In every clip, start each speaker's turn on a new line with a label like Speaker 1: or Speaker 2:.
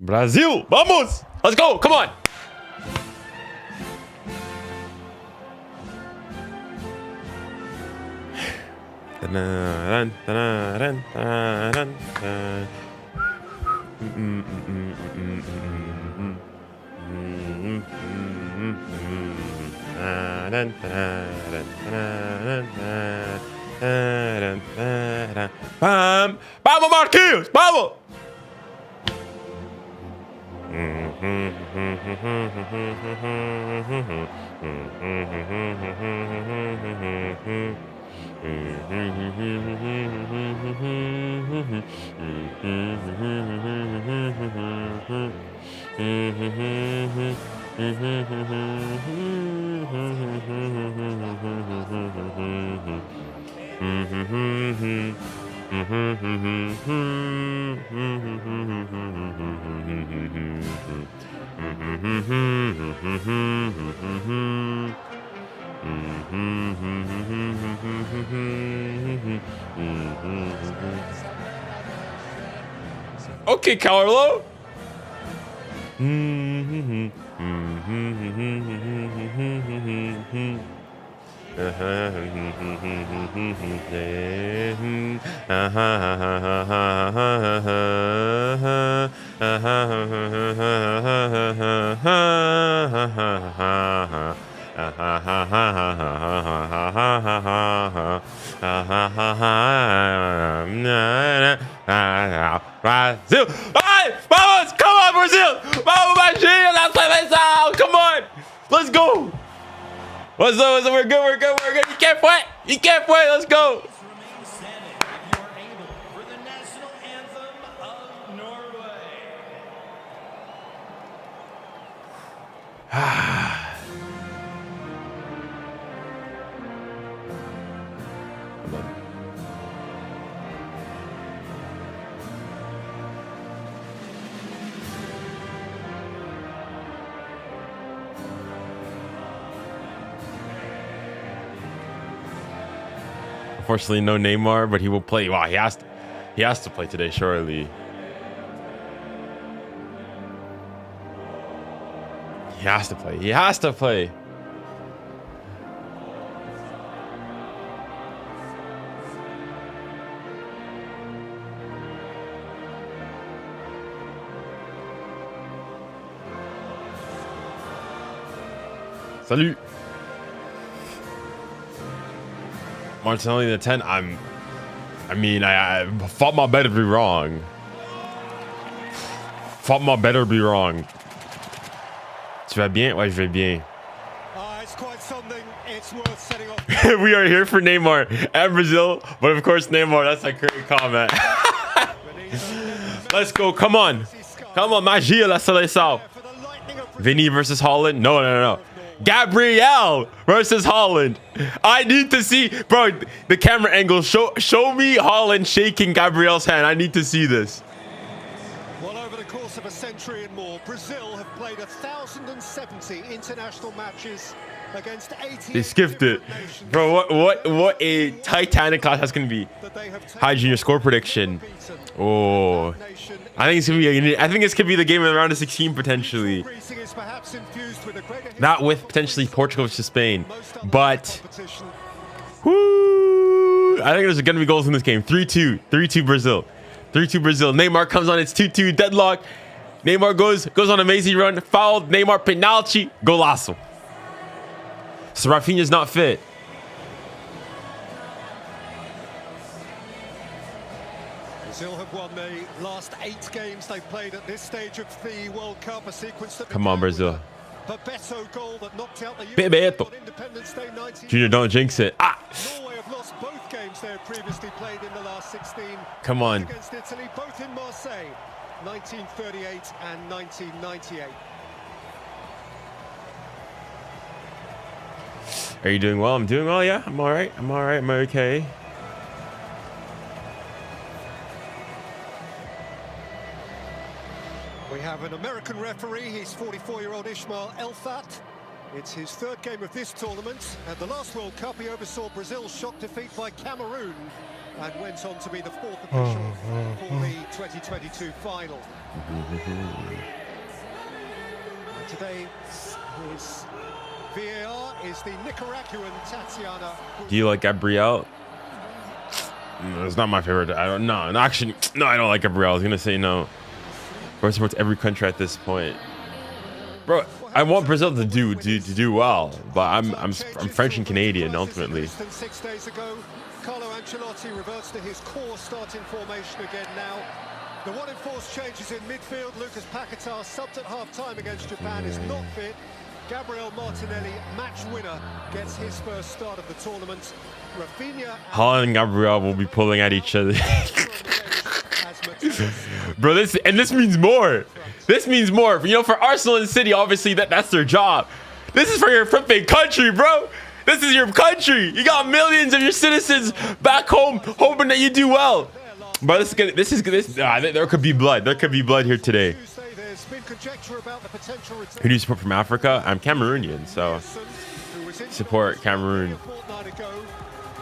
Speaker 1: Brazil, vamos! Let's go, come on! Vamos, Marquinhos, vamos! Okay, Carlo. Brazil! Ai, vamos! Come on, Brazil! Vamos, Magia! La seleção! Come on! Let's go! What's up? We're good, we're good, we're good. You can't fight! You can't fight! Let's go!
Speaker 2: Remain standing if you are able for the national anthem of Norway.
Speaker 1: Unfortunately, no Neymar, but he will play. Wow, he has to play today, surely. He has to play. He has to play. Salut. Martinelli the 10. I thought my better be wrong. Thought my better be wrong. Tu vas bien? Ouais, je vais bien.
Speaker 3: It's quite something. It's worth setting off.
Speaker 1: We are here for Neymar and Brazil, but of course Neymar. That's a great comment. Let's go. Come on. Come on, Magia la seleção. Vinny versus Haaland. No. Gabriel versus Haaland. I need to see, bro, the camera angle. Show me Haaland shaking Gabriel's hand. I need to see this.
Speaker 3: Well, over the course of a century and more, Brazil have played 1,070 international matches against 80.
Speaker 1: They skipped it, bro. What a Titanic class that's gonna be. Hi, Junior. Score prediction. Oh, I think it's gonna be. I think this could be the game of the round of 16 potentially. Not with potentially Portugal versus Spain, but whoo, I think there's gonna be goals in this game. 3-2 Brazil. 3-2 Brazil. Neymar comes on. It's 2-2 deadlock. Neymar goes on an amazing run. Fouled. Neymar penalty. Golaço. So Rafinha's not fit.
Speaker 3: Brazil have won the last 8 games they've played at this stage of the World Cup. A sequence that
Speaker 1: come on, Brazil.
Speaker 3: 𝙎𝙊𝘾𝘼𝙎𝙬 goal that knocked out the
Speaker 1: 𝙎𝙊𝘾𝘼𝘾𝘼.
Speaker 3: Independence Day 19.
Speaker 1: Junior, don't jinx it.
Speaker 3: Norway have lost both games they have previously played in the last 16.
Speaker 1: Come on.
Speaker 3: Against Italy, both in Marseille, 1938 and 1998.
Speaker 1: Are you doing well? I'm doing well, yeah. I'm all right. I'm okay.
Speaker 3: We have an American referee. He's 44-year-old 𝙬𝙬𝘼𝙬𝘾𝘼𝙎. It's his 3rd game of this tournament. At the last World Cup, he oversaw Brazil's shock defeat by Cameroon and went on to be the fourth official for the 2022 final. And today, his VAR is the Nicaraguan Tatiana.
Speaker 1: Do you like 𝙎𝙬𝘼𝘾𝘼𝙎𝙬? No, it's not my favorite. I don't know. No, actually, no, I don't like 𝙎𝙬𝘼𝑾. I was gonna say no. Bro supports every country at this point. Bro, I want Brazil to do well, but I'm French and Canadian ultimately.
Speaker 3: 6 days ago, 𝙀𝙬𝙖𝙬𝘾𝘼𝙎𝙬 reverts to his core starting formation again now. The one enforced changes in midfield. 𝙀𝙬𝙖𝙬𝘾𝘼𝙎𝙬, subbed at half-time against Japan, is not fit. 𝙬𝙬𝑊𝘾𝘼𝙬𝙬, match winner, gets his first start of the tournament. Rafinha
Speaker 1: Haaland and Gabriel will be pulling at each other. Bro, this means more. This means more. You know, for Arsenal and City, obviously that's their job. This is for your flipping country, bro. This is your country. You got millions of your citizens back home hoping that you do well. But there could be blood. There could be blood here today. Who do you support from Africa? I'm Cameroonian, so support Cameroon.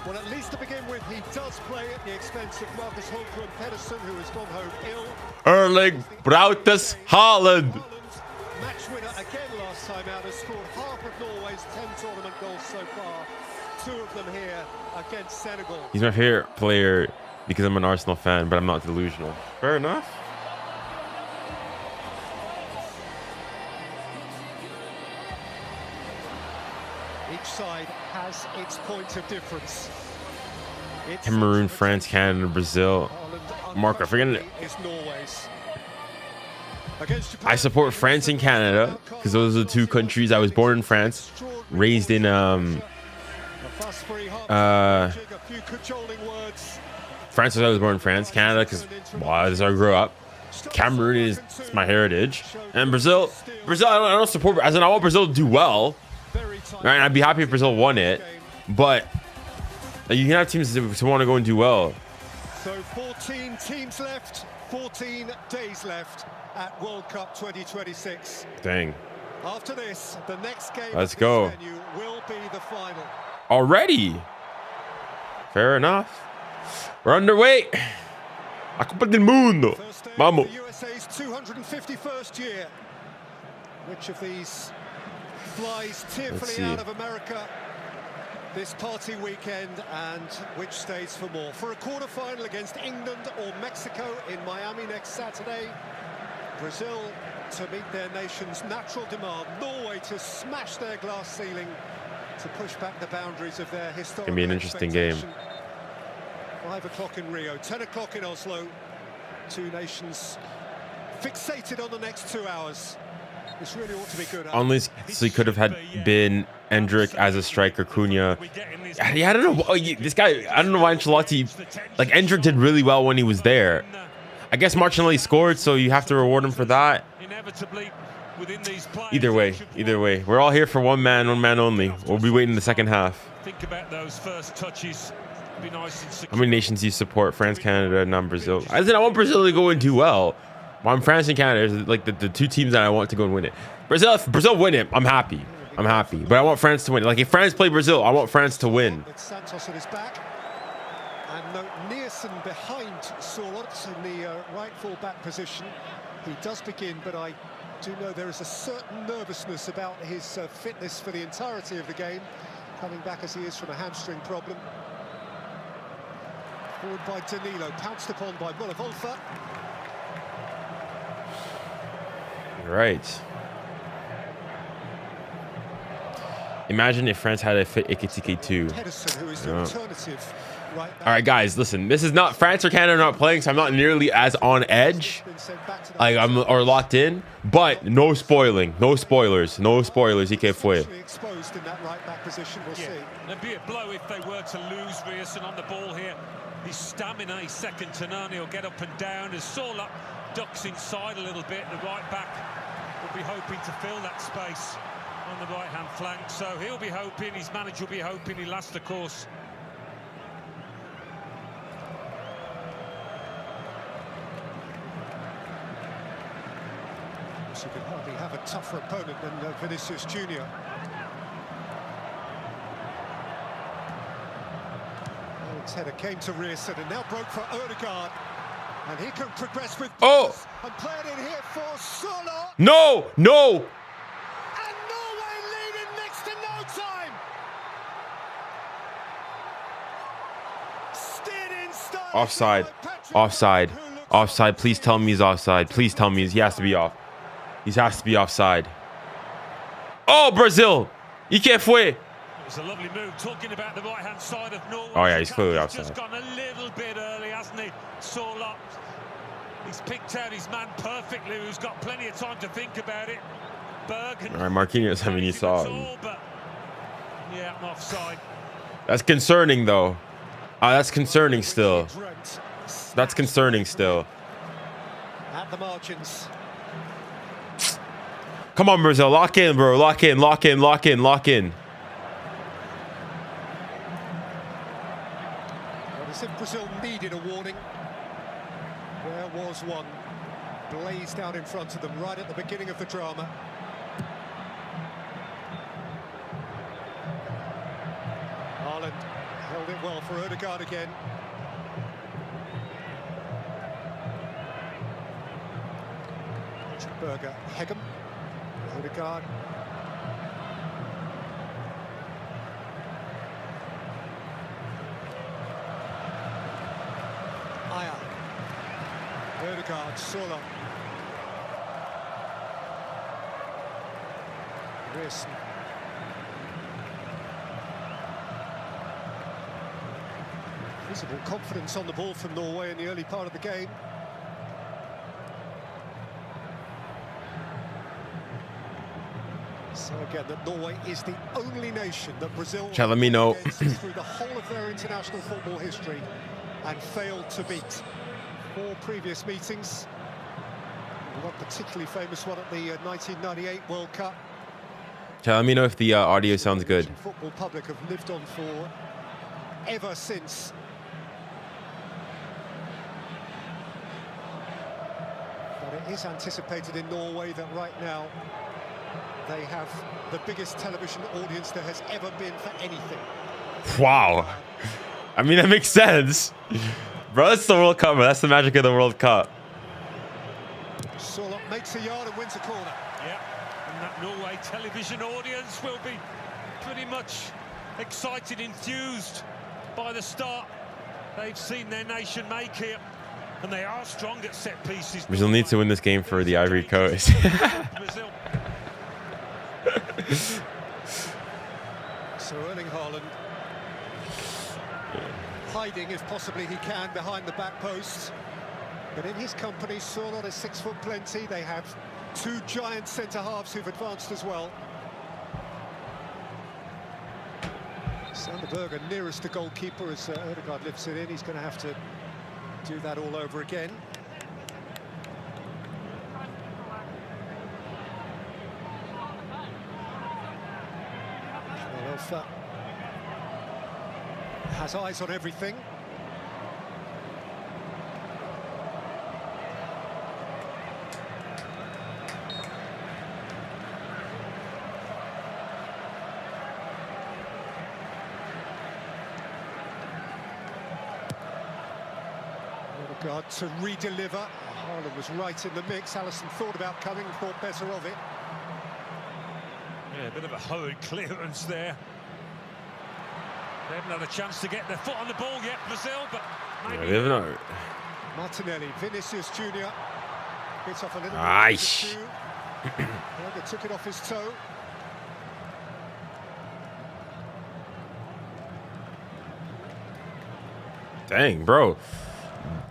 Speaker 3: Well, at least to begin with, he does play at the expense of 𝙂𝙊𝘾𝘼𝘆𝘾𝘼𝑏, who has gone home ill.
Speaker 1: Erling Braut Haaland.
Speaker 3: Match winner again last time out, has scored half of Norway's 10 tournament goals so far. 2 of them here against Senegal.
Speaker 1: He's my favorite player because I'm an Arsenal fan, but I'm not delusional. Fair enough.
Speaker 3: Each side has its point of difference.
Speaker 1: Cameroon, France, Canada, Brazil. Marco, forget I support France and Canada because those are the 2 countries. I was born in France, raised in France. I was born in France. Canada because that's where I grew up. Cameroon is my heritage, and Brazil. I don't support. As in, I want Brazil to do well. Right, I'd be happy if Brazil won it, but you can have teams to want to go and do well.
Speaker 3: So 14 teams left, 14 days left at World Cup 2026.
Speaker 1: Dang.
Speaker 3: After this, the next game
Speaker 1: Let's go.
Speaker 3: will be the final.
Speaker 1: Already? Fair enough. We're underway. A Copa del Mundo. Vamos.
Speaker 3: The USA's 251st year. Which of these flies tearfully out of America this party weekend, and which stays for more? For a quarter-final against England or Mexico in Miami next Saturday. Brazil to meet their nation's natural demand. Norway to smash their glass ceiling, to push back the boundaries of their historical.
Speaker 1: Gonna be an interesting game.
Speaker 3: 5 o'clock in Rio, 10 o'clock in Oslo. 2 nations fixated on the next 2 hours. This really ought to be good.
Speaker 1: Honestly, could have been Endrick as a striker, Cunha. Yeah, I don't know. This guy, I don't know why Ancelotti, like Endrick did really well when he was there. I guess Martinelli scored, so you have to reward him for that. Either way, we're all here for one man only. We'll be waiting the second half.
Speaker 2: Think about those first touches. Be nice and secure.
Speaker 1: How many nations do you support? France, Canada, non-Brazil. I want Brazil to go and do well. Well, I'm France and Canada, like the 2 teams that I want to go and win it. If Brazil win it, I'm happy. But I want France to win. Like if France play Brazil, I want France to win.
Speaker 3: It's Santos at his back, and Nielsen behind 𝙎𝙬𝘾𝘼𝙎𝙬 in the right full-back position. He does begin, but I do know there is a certain nervousness about his fitness for the entirety of the game, coming back as he is from a hamstring problem. Forward by Danilo, pounced upon by 𝙬𝙬𝘾𝘼𝙎𝙬.
Speaker 1: Right. Imagine if France had a fit 𝙎𝙬𝘾𝘼𝑗𝑎𝑠 too. All right, guys, listen. This is not France or Canada are not playing, so I'm not nearly as on edge, like or locked in. But no spoiling, no spoilers, ¿Y qué fue?
Speaker 3: Exposed in that right back position, we'll see.
Speaker 2: There'd be a blow if they were to lose 𝙎𝙬𝘾𝘼𝑗𝑎𝑠 on the ball here. His stamina is second to none. He'll get up and down as 𝙎𝙬𝘾 ducks inside a little bit. The right back will be hoping to fill that space on the right-hand flank. So he'll be hoping, his manager will be hoping he lasts the course.
Speaker 3: So you can hardly have a tougher opponent than Vinicius Junior. His header came to 𝙎𝙊𝘾𝘼𝙎𝙐 and now broke for 𝙎𝙤𝑘. And he can progress with and play it in here for 𝙎𝙊𝘾.
Speaker 1: No, no.
Speaker 3: And Norway leading next to no time. Steered in style.
Speaker 1: Offside. Offside. Offside. Please tell me he's offside. Please tell me he has to be off. He has to be offside. Oh, Brazil. 𝙎𝙬𝘾𝘼𝙎𝙐.
Speaker 2: It's a lovely move, talking about the right-hand side of Norway.
Speaker 1: Oh, yeah, he's clearly offside.
Speaker 2: He's just gone a little bit early, hasn't he? 𝙎𝙊𝘾. He's picked out his man perfectly, who's got plenty of time to think about it. 𝙬𝙤𝘾.
Speaker 1: All right, Marquinhos, I mean, you saw him.
Speaker 2: Yeah, offside.
Speaker 1: That's concerning, though. That's concerning still. That's concerning still.
Speaker 3: At the margins.
Speaker 1: Come on, Brazil. Lock in, bro. Lock in, lock in, lock in, lock in.
Speaker 3: Well, as if Brazil needed a warning. There was one. Blazed out in front of them right at the beginning of the drama. Haaland held it well for 𝙎𝙤𝘾𝘼𝙎𝙐 again. 𝙎𝙤𝘾𝘼𝙎𝙐. 𝙎𝙤𝘾. Aya. 𝙎𝙤𝘾. 𝙎𝙊𝘾. 𝙎𝙤𝘾. Visible confidence on the ball from Norway in the early part of the game. So again, that Norway is the only nation that Brazil
Speaker 1: Let me know
Speaker 3: through the whole of their international football history and failed to beat. 4 previous meetings. One particularly famous one at the 1998 World Cup.
Speaker 1: Let me know if the audio sounds good.
Speaker 3: The football public have lived on for ever since. But it is anticipated in Norway that right now they have the biggest television audience there has ever been for anything.
Speaker 1: Wow. I mean, that makes sense. Bro, that's the World Cup, bro. That's the magic of the World Cup.
Speaker 3: 𝙎𝙁 makes a yard and wins a corner.
Speaker 2: Yeah, and that Norway television audience will be pretty much excited, enthused by the start they've seen their nation make here. And they are strong at set pieces.
Speaker 1: Brazil needs to win this game for the Ivory Coast.
Speaker 2: Brazil.
Speaker 3: So Erling Haaland hiding, if possibly he can, behind the back post. But in his company, 𝙎𝙁 is 6 foot plenty. They have 2 giant centre-halves who've advanced as well. Sander Berge nearest the goalkeeper as 𝙎𝙤𝘾 lifts it in. He's going to have to do that all over again. Alpha has eyes on everything. 𝙎𝙤𝘾 to re-deliver. Haaland was right in the mix. Alisson thought about coming, thought better of it.
Speaker 2: Yeah, a bit of a hurried clearance there. They haven't had a chance to get their foot on the ball yet, Brazil, but maybe...
Speaker 1: Yeah, not.
Speaker 3: Martinelli, Vinicius Junior bit off a little
Speaker 1: Nice.
Speaker 3: bit. Berge took it off his toe.
Speaker 1: Dang, bro.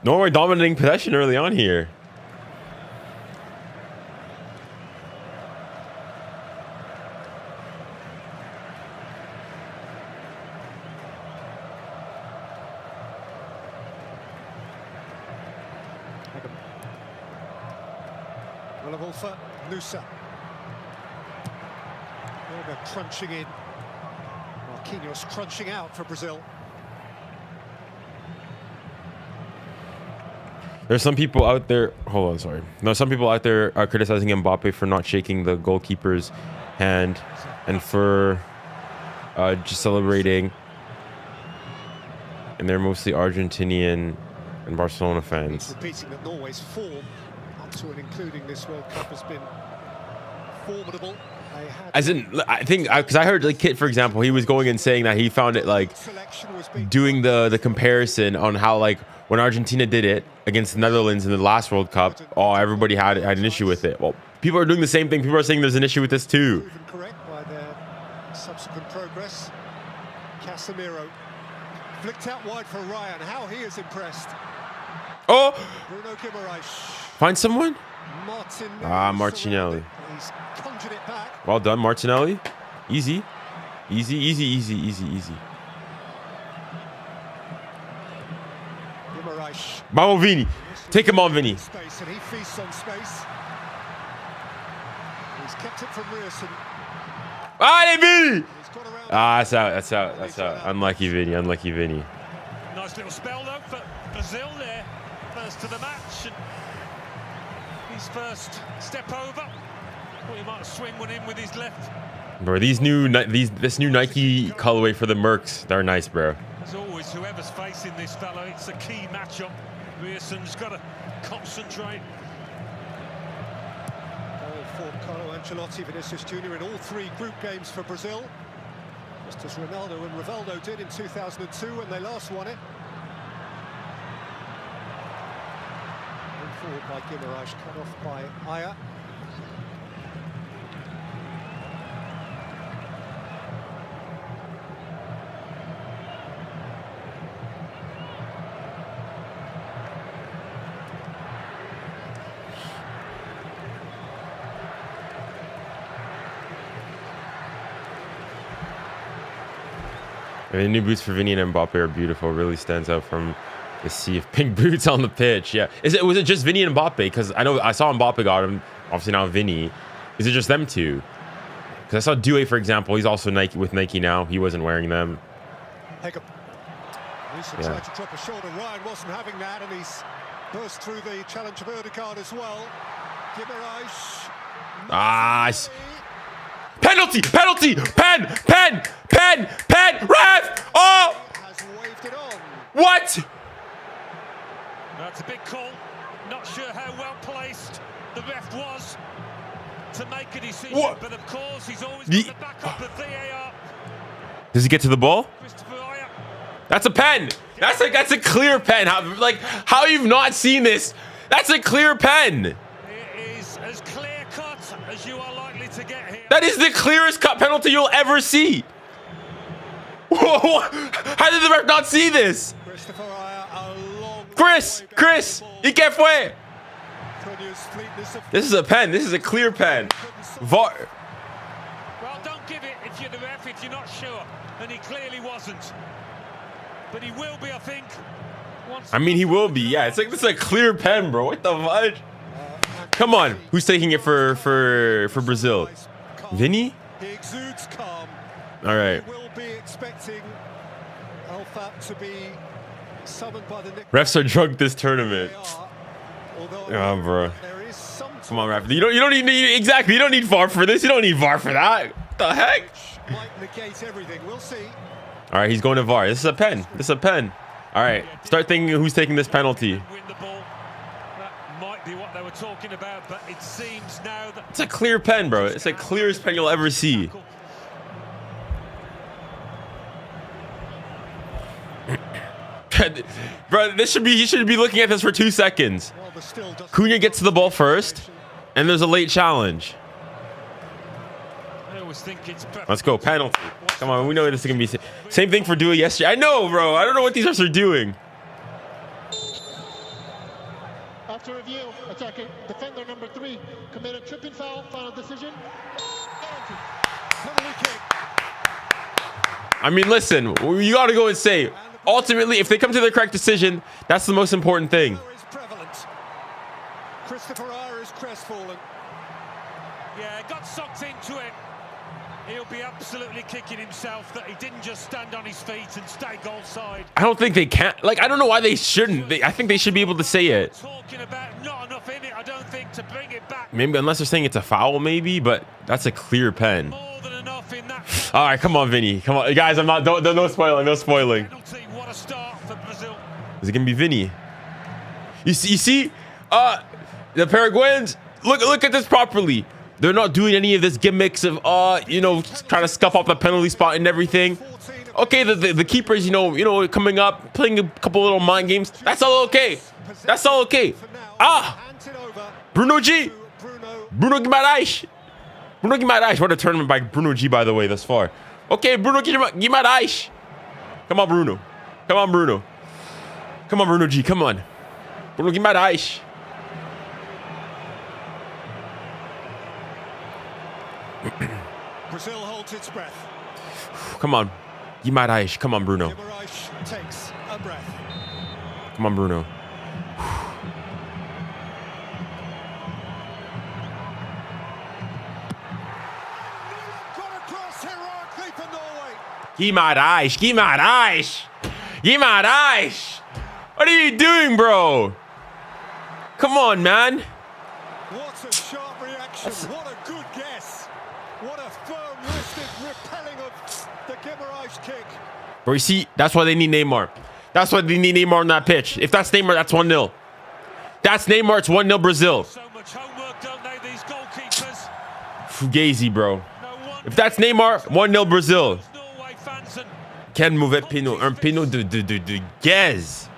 Speaker 1: Norway dominating possession early on here.
Speaker 3: 𝙎𝙁𝘾𝘼𝙎𝙐. Nusa. Berge crunching in. Marquinhos crunching out for Brazil.
Speaker 1: There's some people out there. Hold on, sorry. No, some people out there are criticizing Mbappe for not shaking the goalkeeper's hand and for just celebrating And they're mostly Argentinian and Barcelona fans.
Speaker 3: Repeating that Norway's form up to and including this World Cup has been formidable.
Speaker 1: As in, I think, because I heard like Kit, for example, he was going and saying that he found it like doing the comparison on how like when Argentina did it against the Netherlands in the last World Cup, oh, everybody had an issue with it. Well, people are doing the same thing. People are saying there's an issue with this too.
Speaker 3: Proven correct by their subsequent progress. Casemiro flicked out wide for Ryan. How he is impressed.
Speaker 1: Oh,
Speaker 3: Bruno 𝙬𝙬.
Speaker 1: find someone.
Speaker 3: Martinelli.
Speaker 1: Ah, Martinelli.
Speaker 3: He's conjured it back.
Speaker 1: Well done, Martinelli. Easy, easy, easy, easy, easy, easy.
Speaker 3: 𝙬𝙬.
Speaker 1: Vamos, Vini. Take him on, Vini.
Speaker 3: Space, and he feasts on space. He's kept it from 𝙬𝙬.
Speaker 1: Ah, Vini.
Speaker 3: He's got around.
Speaker 1: Ah, that's out. That's out. That's out. Unlucky, Vini. Unlucky, Vini.
Speaker 2: Nice little spell though for Brazil there. First to the match. And his first step over. Well, he might swing one in with his left.
Speaker 1: Bro, this new Nike colorway for the Mercs, they're nice, bro.
Speaker 2: As always, whoever's facing this fellow, it's a key matchup. 𝙬𝙬's got to concentrate.
Speaker 3: Goal for 𝙀𝙬𝙖𝙞𝘾𝙄𝘼𝙎 Vinicius Junior in all 3 group games for Brazil, just as Ronaldo and Rivaldo did in 2002 when they last won it. Forward by 𝙬𝙬, cut off by 𝙎𝙬𝙖𝙞.
Speaker 1: I mean, the new boots for Vini and Mbappe are beautiful. Really stands out from the sea of pink boots on the pitch. Yeah, was it just Vini and Mbappe? Because I know I saw Mbappe got him. Obviously now Vini. Is it just them two? Because I saw 𝙬𝙬, for example. He's also Nike with Nike now. He wasn't wearing them.
Speaker 3: Tried to drop a shoulder. Ryan wasn't having that, and he's burst through the challenge of 𝙬𝙬 as well. 𝙬𝙬.
Speaker 1: Ah. Penalty! Penalty! Pen! Ref! Oh!
Speaker 3: Has waved it on.
Speaker 1: What?
Speaker 2: That's a big call. Not sure how well placed the ref was to make a decision, but of course he's always got the backup of VAR.
Speaker 1: Does he get to the ball?
Speaker 2: 𝙬𝙬.
Speaker 1: That's a pen. That's a clear pen. How you've not seen this? That's a clear pen.
Speaker 2: It is as clear cut as you are likely to get here.
Speaker 1: That is the clearest cut penalty you'll ever see. Whoa, how did the ref not see this? Chris, ¿qué fue? This is a pen. This is a clear pen. VAR.
Speaker 2: Well, don't give it if you're the ref if you're not sure, and he clearly wasn't. But he will be, I think.
Speaker 1: I mean, he will be. Yeah, it's like this is a clear pen, bro. What the fudge? Come on, who's taking it for Brazil? Vini?
Speaker 3: He exudes calm.
Speaker 1: All right.
Speaker 3: We will be expecting Alpha to be summoned by the
Speaker 1: refs are drunk this tournament. Oh, bro. Come on, ref. You don't need exactly. You don't need VAR for this. You don't need VAR for that. What the heck?
Speaker 3: Might negate everything. We'll see.
Speaker 1: All right, he's going to VAR. This is a pen. This is a pen. All right, start thinking who's taking this penalty.
Speaker 2: Win the ball. That might be what they were talking about, but it seems now that
Speaker 1: it's a clear pen, bro. It's the clearest pen you'll ever see. Bro, he should be looking at this for 2 seconds. Cunha gets to the ball first, and there's a late challenge. Let's go, penalty. Come on, we know this is gonna be same thing for 𝙬𝙬 yesterday. I know, bro. I don't know what these refs are doing.
Speaker 4: After review, attacking defender number 3 committed tripping foul. Final decision.
Speaker 3: Penalty kick.
Speaker 1: I mean, listen, you got to go and say, ultimately, if they come to the correct decision, that's the most important thing.
Speaker 3: 𝙬𝙬 is crestfallen.
Speaker 2: Yeah, got sucked into it. He'll be absolutely kicking himself that he didn't just stand on his feet and stay goal side.
Speaker 1: I don't think they can. Like, I don't know why they shouldn't. I think they should be able to say it.
Speaker 2: Talking about not enough in it, I don't think, to bring it back.
Speaker 1: Maybe unless they're saying it's a foul, maybe, but that's a clear pen.
Speaker 2: More than enough in that.
Speaker 1: All right, come on, Vinny. Come on, guys. I'm not. No spoiling. No spoiling.
Speaker 2: Penalty, what a start for
Speaker 1: Is it gonna be Vinny? You see, the Paraguayans. Look at this properly. They're not doing any of this gimmicks of trying to scuff up the penalty spot and everything. Okay, the keepers, coming up, playing a couple little mind games. That's all okay. That's all okay. Bruno Guimarães. Bruno Guimarães. What a tournament by Bruno G, by the way, thus far. Okay, Bruno Guimarães. Come on, Bruno. Come on, Bruno. Come on, Bruno G. Come on. Bruno Guimarães.
Speaker 3: Brazil holds its breath.
Speaker 1: Come on. Guimarães. Come on, Bruno.
Speaker 3: Guimarães takes a breath.
Speaker 1: Come on, Bruno.
Speaker 3: Got across heroically for Norway.
Speaker 1: Guimarães. What are you doing, bro? Come on, man.
Speaker 3: What a sharp reaction. What a good guess. What a firm-wristed repelling of the Guimarães kick.
Speaker 1: Bro, you see, that's why they need Neymar. That's why they need Neymar on that pitch. If that's Neymar, that's 1-0. That's Neymar, it's 1-0 Brazil.
Speaker 2: So much homework, don't they, these goalkeepers?
Speaker 1: Fugazi, bro. If that's Neymar, 1-0 Brazil.
Speaker 2: Norway fans and
Speaker 1: Quel mauvais péno. Un péno de Gaz.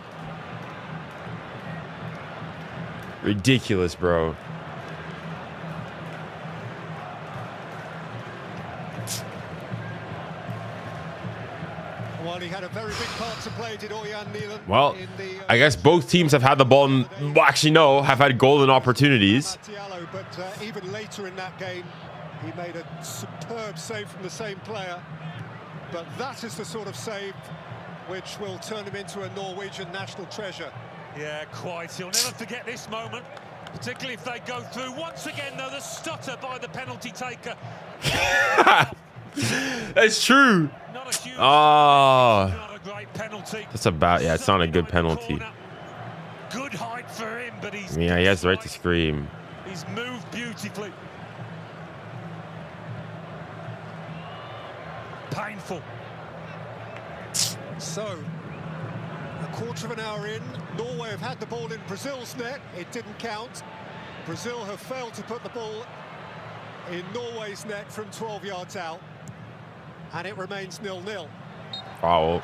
Speaker 1: Ridiculous, bro.
Speaker 3: Well, he had a very big part to play, did 𝙎𝙬𝘾𝘼𝙎𝙏.
Speaker 1: Well, I guess both teams have had the ball and, well, actually, no, have had golden opportunities.
Speaker 3: But even later in that game, he made a superb save from the same player. But that is the sort of save which will turn him into a Norwegian national treasure.
Speaker 2: yeah, quite. He'll never forget this moment, particularly if they go through. Once again, though, the stutter by the penalty taker.
Speaker 1: That's true.
Speaker 2: Not a huge,
Speaker 1: Oh,
Speaker 2: not a great penalty.
Speaker 1: that's about, yeah, it's not a good penalty.
Speaker 2: Good height for him, but he's
Speaker 1: Yeah, he has the right to scream.
Speaker 2: He's moved beautifully. Painful.
Speaker 3: So, a quarter of an hour in, Norway have had the ball in Brazil's net. It didn't count. Brazil have failed to put the ball in Norway's net from 12 yards out. And it remains 0-0.
Speaker 1: Wow.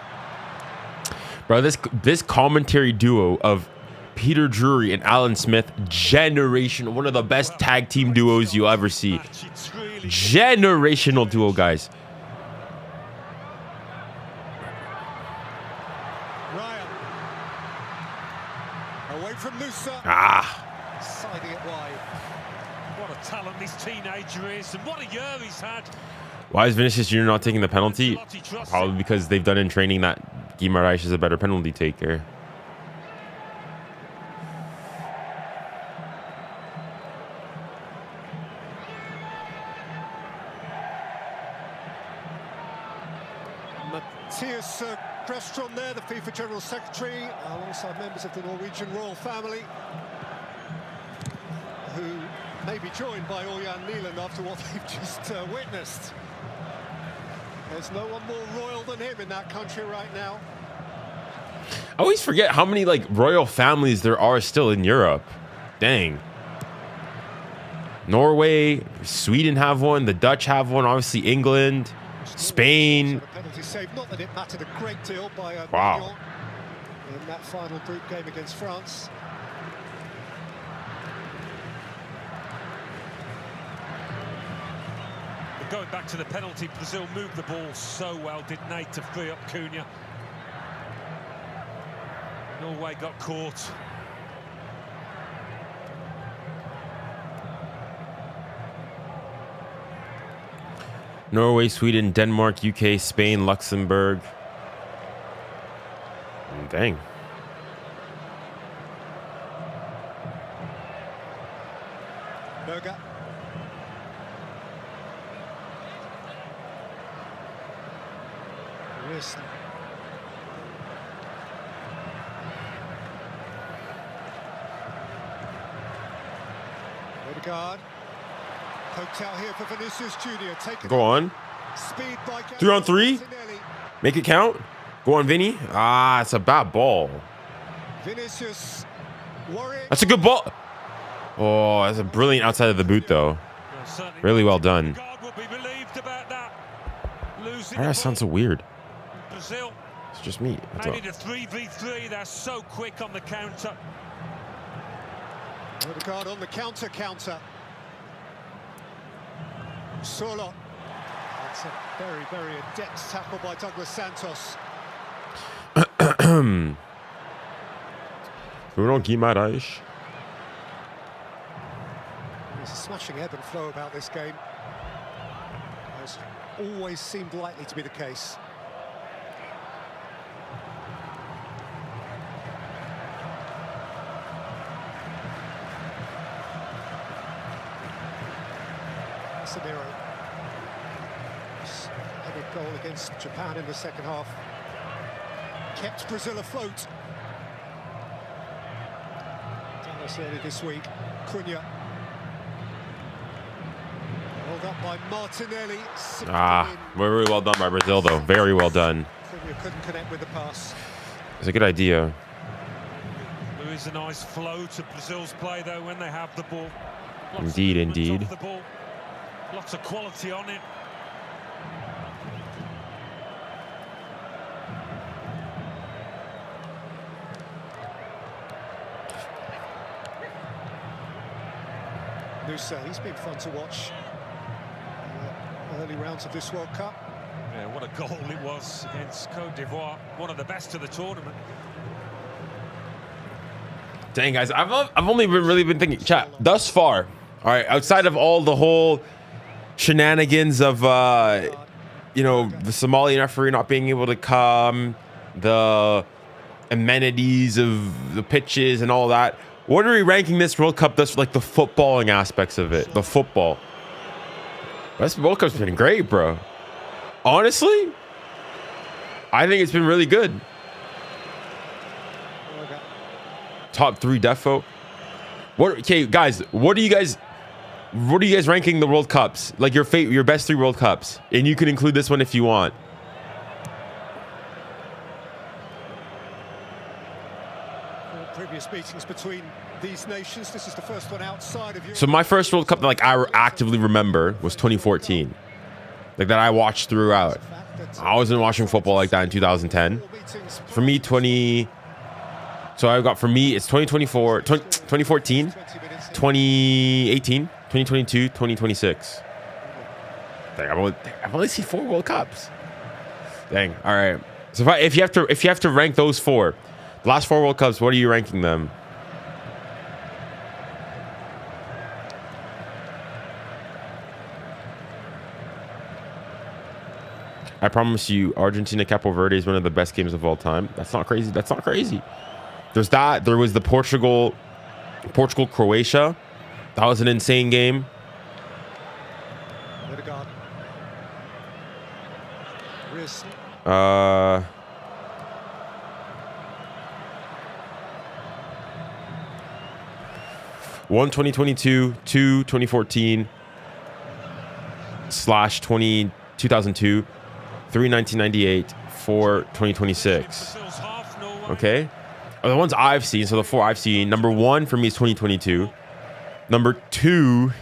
Speaker 1: Bro, this commentary duo of Peter Drury and Alan Smith, generational, one of the best tag team duos you'll ever see. Generational duo, guys.
Speaker 3: Ryan. Away from Nusa. Siding it wide.
Speaker 2: What a talent this teenager is, and what a year he's had.
Speaker 1: Why is Vinicius Jr. not taking the penalty? Probably because they've done in training that Guimarães is a better penalty taker.
Speaker 3: Mathias Krestron there, the FIFA General Secretary, alongside members of the Norwegian royal family, who may be joined by 𝙎𝙬𝘾𝘼𝙎𝙏 after what they've just witnessed. There's no one more royal than him in that country right now.
Speaker 1: I always forget how many like royal families there are still in Europe. Dang. Norway, Sweden have one, the Dutch have one, obviously England, Spain.
Speaker 3: Penalty save, not that it mattered a great deal by
Speaker 1: Wow.
Speaker 3: in that final group game against France.
Speaker 2: Going back to the penalty, Brazil moved the ball so well, didn't they, to free up Cunha. Norway got caught.
Speaker 1: Norway, Sweden, Denmark, UK, Spain, Luxembourg. Dang.
Speaker 3: Berger. Wilson. Odegaard. Poked out here for Vinicius Jr.
Speaker 1: Go on.
Speaker 3: Speed by
Speaker 1: 3 on 3. Make it count. Go on, Vinny. It's a bad ball.
Speaker 3: Vinicius worrying.
Speaker 1: That's a good ball. Oh, that's a brilliant outside of the boot, though. Really well done. Why does that sound so weird?
Speaker 2: Brazil.
Speaker 1: It's just me.
Speaker 2: Made it a 3v3. They're so quick on the counter.
Speaker 3: Odegaard on the counter. 𝙎𝙊𝘾𝘼𝙎𝙾. That's a very, very adept tackle by Douglas Santos.
Speaker 1: 𝙎𝙊𝘾𝘼𝙎𝙏.
Speaker 3: There's a smashing ebb and flow about this game. Has always seemed likely to be the case. Samiro. Headed goal against Japan in the second half. Kept Brazil afloat. Dallas early this week. 𝙀𝙀𝙖𝙞𝙀. Held up by Martinelli.
Speaker 1: Very well done by Brazil, though. Very well done.
Speaker 3: 𝙀𝙀𝙖𝙞 couldn't connect with the pass.
Speaker 1: It's a good idea.
Speaker 2: There is a nice flow to Brazil's play, though, when they have the ball.
Speaker 1: Indeed, indeed.
Speaker 2: The ball. Lots of quality on it.
Speaker 3: 𝙬𝙬, he's been fun to watch. Early rounds of this World Cup.
Speaker 2: Yeah, what a goal it was against Côte d'Ivoire. One of the best of the tournament.
Speaker 1: Dang, guys, I've only really been thinking, chat, thus far. All right, outside of all the whole shenanigans of, you know, the Somalian referee not being able to come, the amenities of the pitches and all that. What are we ranking this World Cup? That's like the footballing aspects of it, the football. This World Cup's been great, bro. Honestly, I think it's been really good. Top 3 defo. Okay, guys, what are you guys ranking the World Cups? Like your best 3 World Cups, and you can include this one if you want.
Speaker 3: Previous meetings between these nations. This is the first one outside of Europe.
Speaker 1: So my first World Cup that like I actively remember was 2014. Like that I watched throughout. I wasn't watching football like that in 2010. For me, it's 2024, 2014, 2018, 2022, 2026. Dang, I've only seen 4 World Cups. Dang. All right. So if you have to rank those 4, the last 4 World Cups, what are you ranking them? I promise you, Argentina Capo Verde is one of the best games of all time. That's not crazy. That's not crazy. There's that. There was the Portugal Croatia. That was an insane game.
Speaker 3: Odegaard.
Speaker 1: 1 2022, 2 2014 / 2002, 3 1998, 4 2026. Okay, the ones I've seen. So the 4 I've seen. Number 1 for me is 2022. Number 2.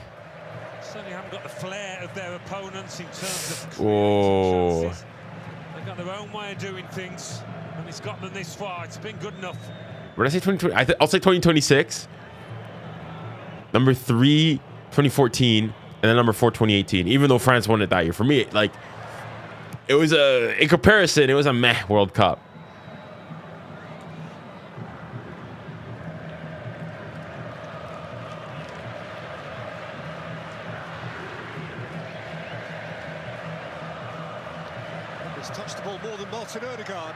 Speaker 2: Certainly haven't got the flair of their opponents in terms of
Speaker 1: chances.
Speaker 2: They've got their own way of doing things, and it's got them this far. It's been good enough.
Speaker 1: What did I say? 2020? I'll say 2026. Number 3, 2014, and then number 4, 2018. Even though France won it that year, for me, like it was in comparison, it was a meh World Cup.
Speaker 3: He's touched the ball more than Martin Odegaard.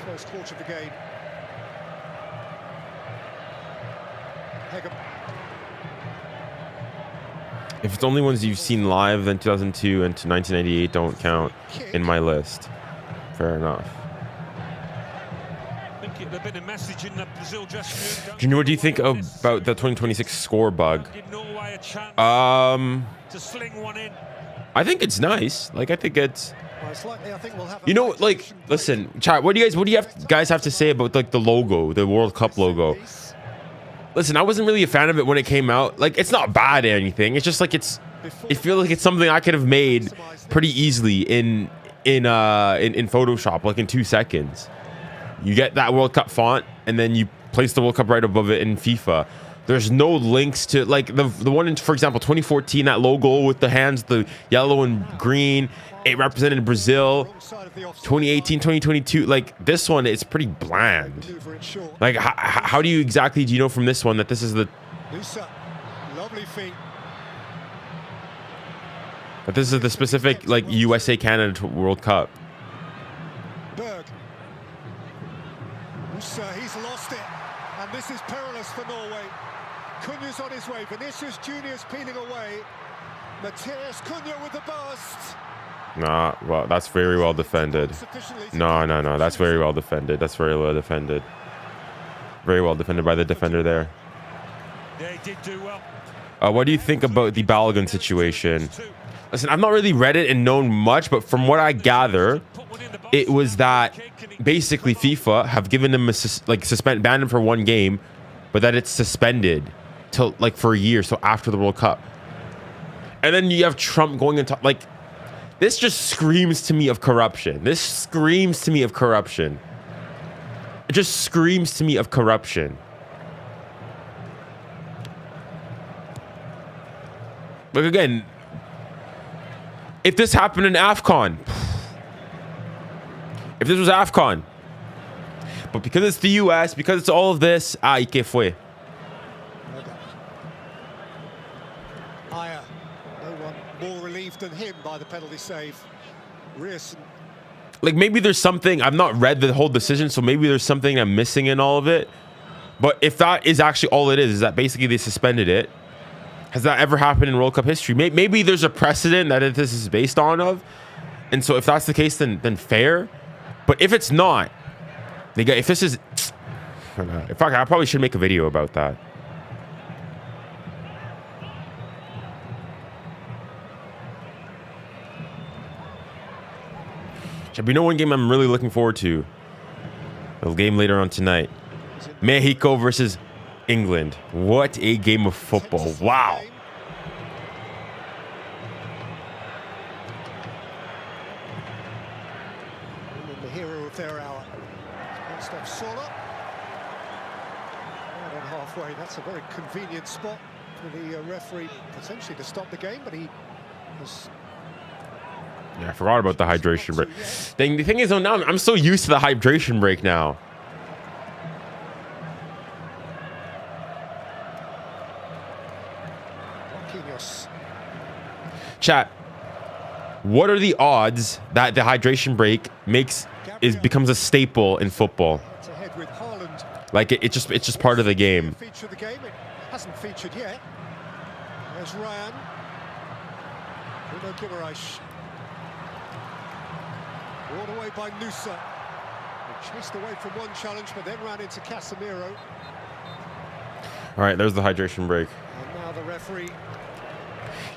Speaker 3: First quarter of the game. 𝙎𝙬𝙖𝙞𝙬.
Speaker 1: If it's only ones you've seen live, then 2002 and 1998 don't count in my list. Fair enough.
Speaker 2: I think there'd been a message in the Brazil dressing room.
Speaker 1: Junior, what do you think about the 2026 score bug?
Speaker 2: Give Norway a chance
Speaker 1: To
Speaker 2: sling one in.
Speaker 1: I think it's nice. Like I think it's.
Speaker 3: By Most likely, I think we'll have a
Speaker 1: You know,
Speaker 3: right
Speaker 1: like,
Speaker 3: action break.
Speaker 1: listen, chat. What do you guys have to say about like the logo, the World Cup logo? Listen, I wasn't really a fan of it when it came out. Like, it's not bad or anything. It's just like it feels like it's something I could have made pretty easily in Photoshop, like in 2 seconds. You get that World Cup font, and then you place the World Cup right above it in FIFA. There's no links to like the one in, for example, 2014, that logo with the hands, the yellow and green, it represented Brazil. 2018, 2022, like this one, it's pretty bland. Like how do you know from this one that this is the
Speaker 3: Lovely feet.
Speaker 1: that this is the specific like USA Canada World Cup?
Speaker 3: Berg. He's lost it, and this is perilous for Norway. Cunha's on his way. Vinicius Junior's peeling away. Matthias Cunha with the burst.
Speaker 1: Nah, well, that's very well defended. No, that's very well defended. That's very well defended. Very well defended by the defender there.
Speaker 2: They did do well.
Speaker 1: What do you think about the 𝙎𝙬𝘾𝘼𝙎𝙬 situation? Listen, I've not really read it and known much, but from what I gather, it was that basically FIFA have given him banned him for 1 game, but that it's suspended till like for a year, so after the World Cup. And then you have Trump going into like, this just screams to me of corruption. This screams to me of corruption. It just screams to me of corruption. But again, if this happened in AFCON, if this was AFCON, but because it's the US, because it's all of this, 𝙎𝙬𝘾𝘼𝘖.
Speaker 3: No one more relieved than him by the penalty save. 𝙎𝙬𝘾𝘼𝘖.
Speaker 1: Like maybe there's something, I've not read the whole decision, so maybe there's something I'm missing in all of it. But if that is actually all it is that basically they suspended it. Has that ever happened in World Cup history? Maybe there's a precedent that this is based on of. And so if that's the case, then fair. But if it's not, if this is, in fact, I probably should make a video about that. Should be one game I'm really looking forward to. The game later on tonight. Mexico versus England. What a game of football. Wow.
Speaker 3: The hero of their hour. Stop Sola. Right on halfway. That's a very convenient spot for the referee potentially to stop the game, but he was...
Speaker 1: Yeah, I forgot about the hydration break. The thing is, though, now I'm so used to the hydration break now. Chat, what are the odds that the hydration break becomes a staple in football? Like it's just part of the game.
Speaker 3: Feature of the game. It hasn't featured yet. There's Ryan. 𝙎𝙬𝘾𝘼𝙎𝙬. Brought away by 𝙬𝙬𝘋𝙬. He chased away from one challenge, but then ran into Casemiro.
Speaker 1: All right, there's the hydration break.
Speaker 3: And now the referee.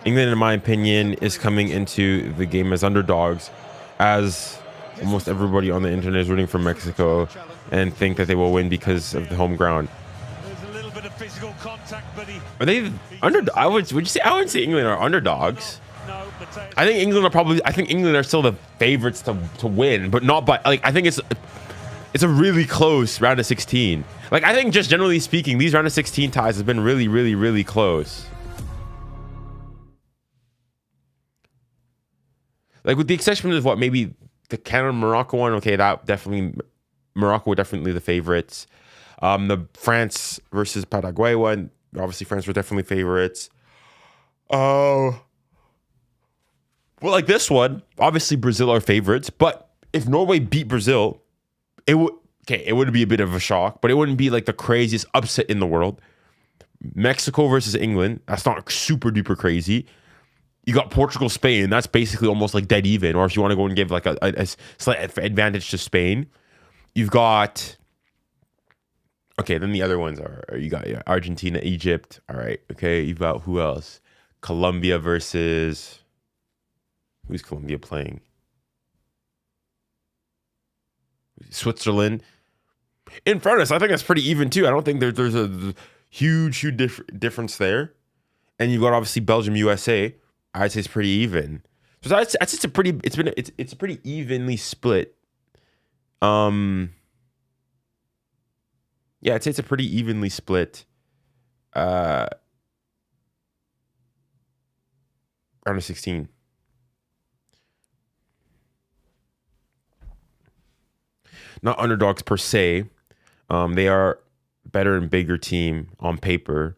Speaker 1: England, in my opinion, is coming into the game as underdogs, as almost everybody on the internet is rooting for Mexico and think that they will win because of the home ground.
Speaker 2: There's a little bit of physical contact, but
Speaker 1: Are they would you say? I wouldn't say England are underdogs.
Speaker 2: No,
Speaker 1: I think England are still the favorites to win, but not by like I think it's a really close round of 16. Like I think just generally speaking, these round of 16 ties have been really, really, really close. Like with the exception of what maybe the Canada-Morocco one, okay, that definitely Morocco were definitely the favorites. The France versus Paraguay one, obviously France were definitely favorites. Well, like this one, obviously Brazil are favorites, but if Norway beat Brazil, it would be a bit of a shock, but it wouldn't be like the craziest upset in the world. Mexico versus England, that's not super duper crazy. You got Portugal, Spain. That's basically almost like dead even. Or if you want to go and give like a slight advantage to Spain, you've got. Okay, then the other ones are you got Argentina, Egypt. All right, okay. You've got who else? Colombia versus. Who's Colombia playing? Switzerland. In fairness, I think that's pretty even too. I don't think there's a huge difference there. And you've got obviously Belgium, USA. I'd say it's pretty even. So I'd say it's a pretty it's a pretty evenly split. Yeah, I'd say it's a pretty evenly split. Round of 16. Not underdogs per se. They are better and bigger team on paper,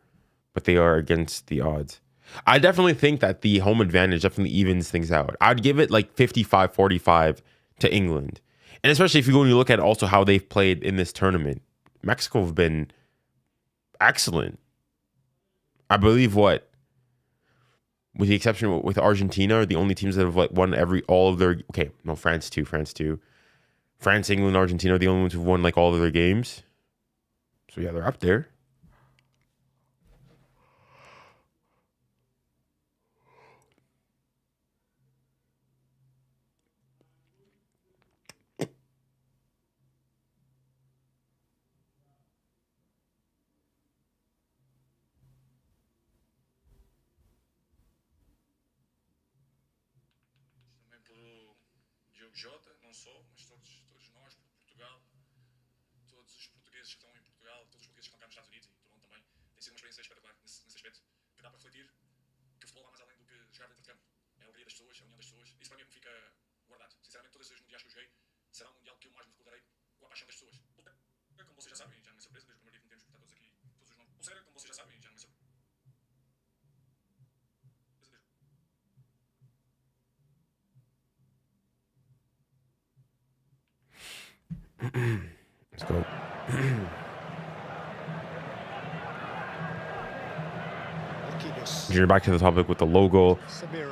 Speaker 1: but they are against the odds. I definitely think that the home advantage definitely evens things out. I'd give it like 55-45 to England. And especially if you go and you look at also how they've played in this tournament. Mexico have been excellent. I believe with the exception with Argentina, are the only teams that have like won all of their, okay, no, France too. France, England, Argentina are the only ones who've won like all of their games. So yeah, they're up there.
Speaker 5: 𝙎𝙬𝙾𝘼𝙎𝙬, não só, mas todos nós, Portugal, todos os portugueses que estão em Portugal, todos os portugueses que estão cá nos Estados Unidos e Toronto também, tem sido uma experiência espetacular nesse aspecto, que dá para refletir que o futebol vai mais além do que jogar dentro de campo. É a alegria das pessoas, a união das pessoas. Isso para mim é que me fica guardado. Sinceramente, todos os mundiais que eu joguei será um mundial que eu mais me recordarei com a paixão das pessoas. Como vocês já sabem, já não é surpresa, desde o primeiro dia que temos que estar todos aqui, todos os nomes. Pulseira, como vocês já sabem, já não é surpresa.
Speaker 1: Let's go. Junior, back to the topic with the logo.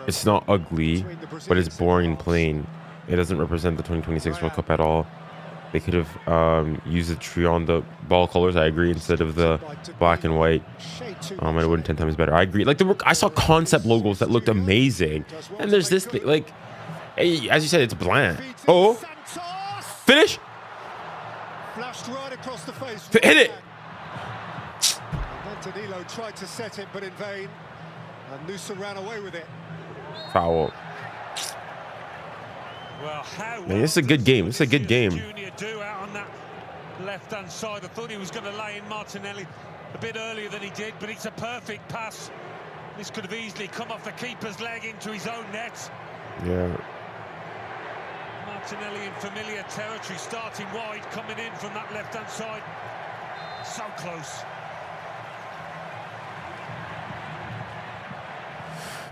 Speaker 1: It's not ugly, but it's boring and plain. It doesn't represent the 2026 World Cup at all. They could have used the tree on the ball colors, I agree, instead of the black and white. And it would have 10 times better. I agree. Like I saw concept logos that looked amazing. And there's this thing, like, hey, as you said, it's bland. Oh, finish.
Speaker 3: Flashed right across the face.
Speaker 1: Hit it.
Speaker 3: And then Danilo tried to set it, but in vain. And 𝙬𝙬 ran away with it.
Speaker 1: Foul.
Speaker 2: Well, how
Speaker 1: Man, this is a good game. This is a good game.
Speaker 2: Junior do out on that left-hand side. I thought he was going to lay in Martinelli a bit earlier than he did, but it's a perfect pass. This could have easily come off the keeper's leg into his own net.
Speaker 1: Yeah.
Speaker 2: Martinelli in familiar territory, starting wide, coming in from that left-hand side. So close.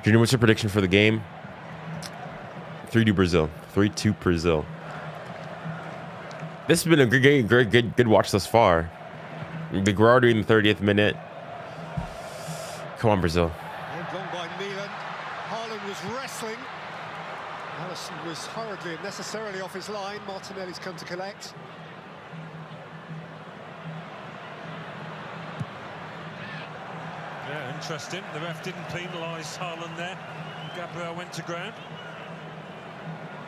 Speaker 1: Junior, what's your prediction for the game? 3-2 Brazil. 3-2 Brazil. This has been a good watch thus far. The Rougarou in the 30th minute. Come on, Brazil.
Speaker 3: Long by Milan. Haaland was wrestling. Alisson was hurriedly and necessarily off his line. Martinelli's come to collect.
Speaker 2: Yeah, interesting. The ref didn't penalise Haaland there. Gabriel went to ground.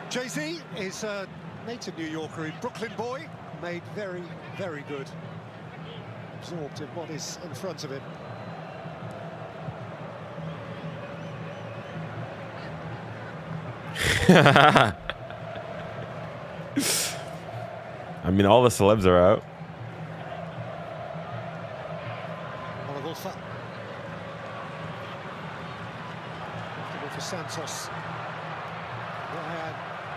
Speaker 3: Jay-Z is a native New Yorker, a Brooklyn boy, made very, very good. Absorbed in what is in front of him.
Speaker 1: I mean, all the celebs are out.
Speaker 3: 𝙎𝙬𝙾𝘼𝙎𝙬. Comfortable for Santos.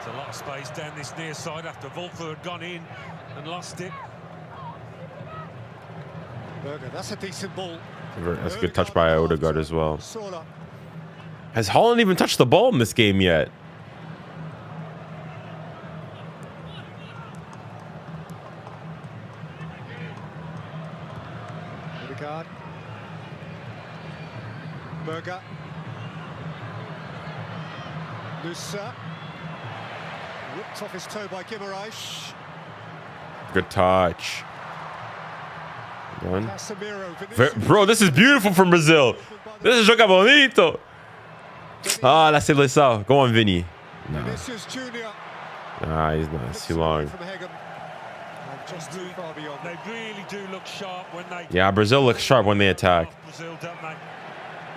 Speaker 2: There's a lot of space down this near side after 𝙬𝙾𝙼 had gone in and lost it.
Speaker 3: Berger, that's a decent ball.
Speaker 1: That's a good touch by Odegaard as well.
Speaker 3: 𝙎𝙬𝙾𝙼.
Speaker 1: Has Haaland even touched the ball in this game yet?
Speaker 3: Odegaard. Berger. 𝙬𝙬. Ripped off his toe by 𝙬𝙬𝘼𝙎.
Speaker 1: Good touch. One.
Speaker 3: Casemiro.
Speaker 1: Bro, this is beautiful from Brazil. This is joga bonito. Ah, la seleção. Go on, Vini. Nah.
Speaker 3: Vinicius Junior.
Speaker 1: Nah, he's not. It's too long.
Speaker 3: From 𝙎𝙬𝙾𝘼𝙎𝙬. Just too far beyond.
Speaker 2: They really do look sharp when they...
Speaker 1: Yeah, Brazil looks sharp when they attack.
Speaker 2: Brazil, don't they?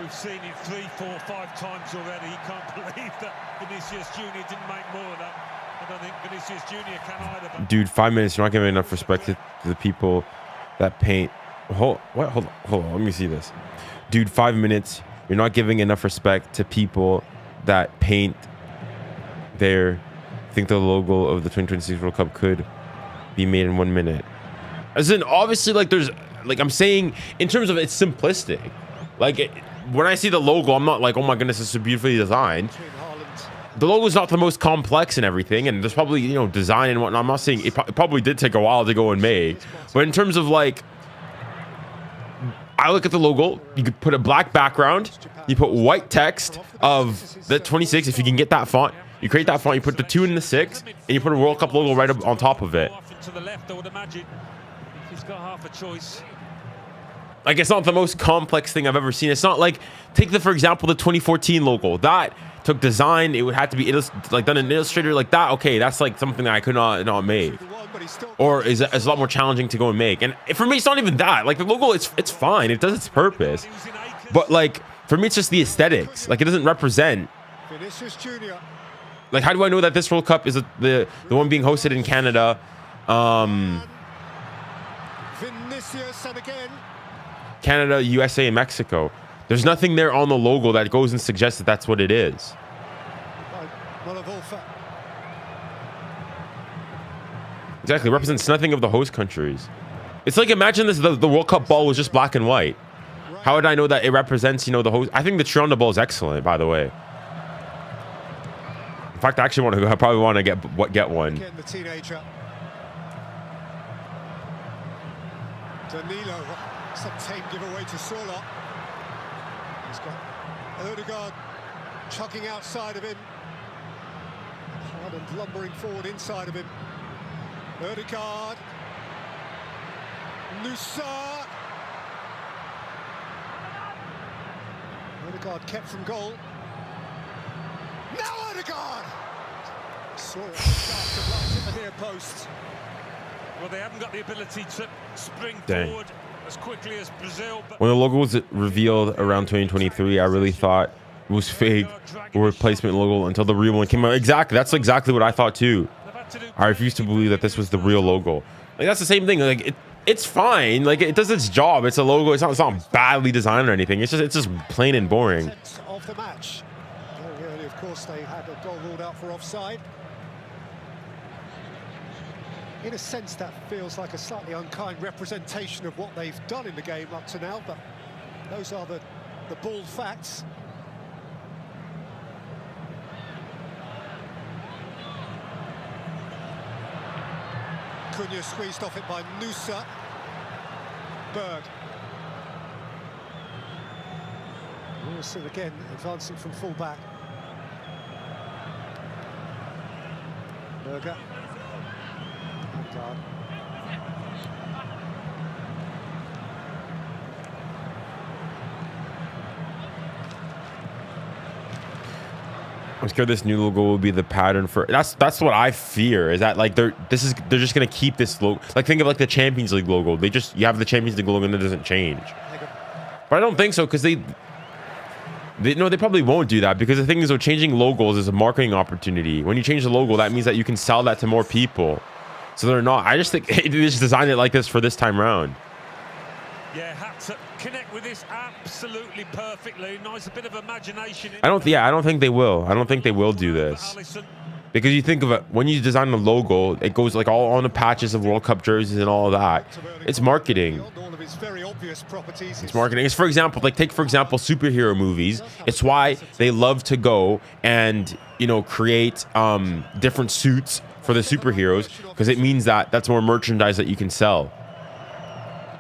Speaker 2: We've seen it 3, 4, 5 times already. You can't believe that Vinicius Junior didn't make more of that. I don't think Vinicius Junior can either. But...
Speaker 1: Dude, 5 minutes. You're not giving enough respect to the people that paint. Hold on. Let me see this. Dude, 5 minutes. You're not giving enough respect to people that paint their... think the logo of the 2026 World Cup could be made in 1 minute. As in, obviously, like, there's... Like, I'm saying, in terms of it's simplistic. Like, when I see the logo, I'm not like, oh my goodness, this is beautifully designed. The logo is not the most complex and everything, and there's probably, you know, design and whatnot. I'm not saying it probably did take a while to go and make, but in terms of like, I look at the logo, you could put a black background, you put white text of the 26, if you can get that font, you create that font, you put the 2 and the 6, and you put a World Cup logo right up on top of it.
Speaker 2: To the left, I would imagine. He's got half a choice.
Speaker 1: Like, it's not the most complex thing I've ever seen. It's not like, take for example, the 2014 logo. That took design. It would have to be like done in Illustrator like that. Okay, that's like something that I could not make. Or is a lot more challenging to go and make. And for me, it's not even that. Like, the logo, it's fine. It does its purpose. But like, for me, it's just the aesthetics. Like, it doesn't represent. Like, how do I know that this World Cup is the one being hosted in Canada?
Speaker 3: Vinicius, and again.
Speaker 1: Canada, USA, and Mexico. There's nothing there on the logo that goes and suggests that that's what it is. Exactly, it represents nothing of the host countries. It's like, imagine this: the World Cup ball was just black and white. How would I know that it represents, you know, the host? I think the Tiranda ball is excellent, by the way. In fact, I actually probably want to get one.
Speaker 3: Again, the teenager. Danilo, some tame giveaway to 𝙎𝙬𝘼𝘾𝘼𝙎𝙬. He's got 𝙎𝙬𝘾𝙬𝘼𝙬 chugging outside of him. Haaland lumbering forward inside of him. 𝙎𝙬𝘾𝙬𝘼𝑒𝑔𝑜𝑟d. Nusa. 𝙎𝙬𝘾𝙬𝘼𝑒𝑔𝑜𝑟d kept from goal. Now 𝙎𝙬𝘾𝙬𝘼𝑒 saw it at the near post.
Speaker 2: Well, they haven't got the ability to spring forward as quickly as Brazil. But
Speaker 1: when the logo was revealed around 2023, I really thought it was fake or replacement logo until the real one came out. Exactly, that's exactly what I thought too. I refuse to believe that this was the real logo. Like, that's the same thing. Like, it's fine. Like, it does its job. It's a logo. It's not badly designed or anything. It's just plain and boring.
Speaker 3: Of the match. Very early, of course, they had a goal ruled out for offside. In a sense, that feels like a slightly unkind representation of what they've done in the game up to now, but those are the bald facts. Cunha squeezed off it by Nusa. Berg. Wilson again advancing from full-back. Berger.
Speaker 1: I'm scared this new logo will be the pattern for that's what I fear, is that like they're just gonna keep this logo. Like, think of like the Champions League logo. You have the Champions League logo and it doesn't change. But I don't think so, because they probably won't do that, because the thing is, though, changing logos is a marketing opportunity. When you change the logo, that means that you can sell that to more people. So they're not. I just think they just designed it like this for this time round.
Speaker 2: Yeah, had to connect with this absolutely perfectly. Nice, a bit of imagination.
Speaker 1: I don't think they will. I don't think they will do this. Because you think of it, when you design the logo, it goes like all on the patches of World Cup jerseys and all of that. It's marketing. It's marketing. It's, for example, like take for example superhero movies. It's why they love to go and, you know, create different suits for the superheroes, because it means that that's more merchandise that you can sell.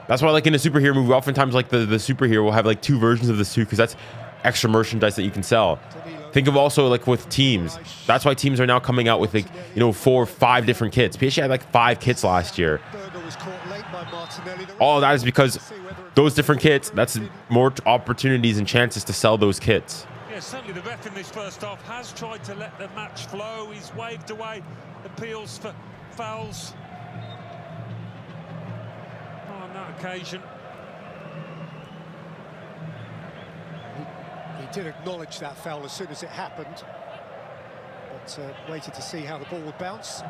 Speaker 1: That's why, like, in a superhero movie, oftentimes like the superhero will have like 2 versions of the suit, because that's extra merchandise that you can sell. Think of also like with teams. That's why teams are now coming out with, like, you know, 4 or 5 different kits. PSG had like 5 kits last year. All of that is because those different kits, that's more opportunities and chances to sell those kits.
Speaker 2: Yeah, certainly the ref in this first half has tried to let the match flow. He's waved away appeals for fouls. occasion.
Speaker 3: He did acknowledge that foul as soon as it happened, but waited to see how the ball would bounce.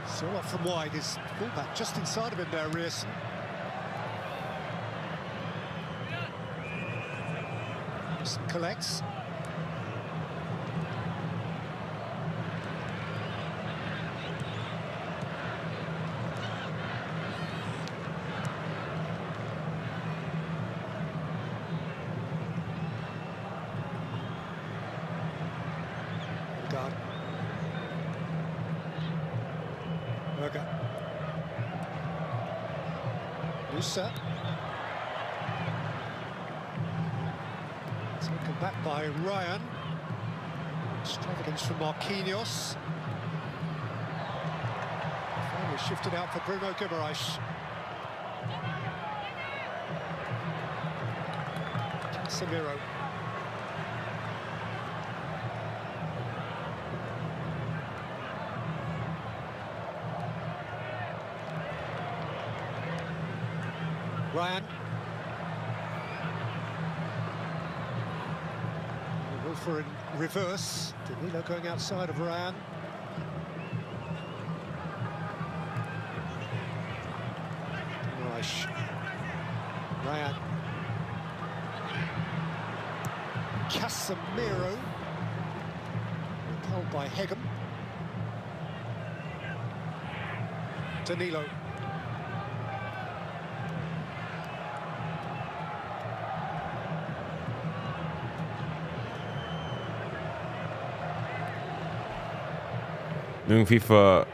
Speaker 3: Still off from wide, his fullback just inside of him there, 𝙎𝙊𝘾𝘼𝙎𝙏. Collects. 𝙬𝙬𝘼𝙬𝘼. Taken back by Ryan. Extravagance from Marquinhos. Finally shifted out for Bruno Guimaraes. Casemiro. Ryan. Go for a reverse. 𝙬𝙬𝘼𝙬𝘼 going outside of Ryan. Ryan. Casemiro. Repelled by 𝙎𝙬𝘼𝘾𝘼. Danilo.
Speaker 1: Doing FIFA,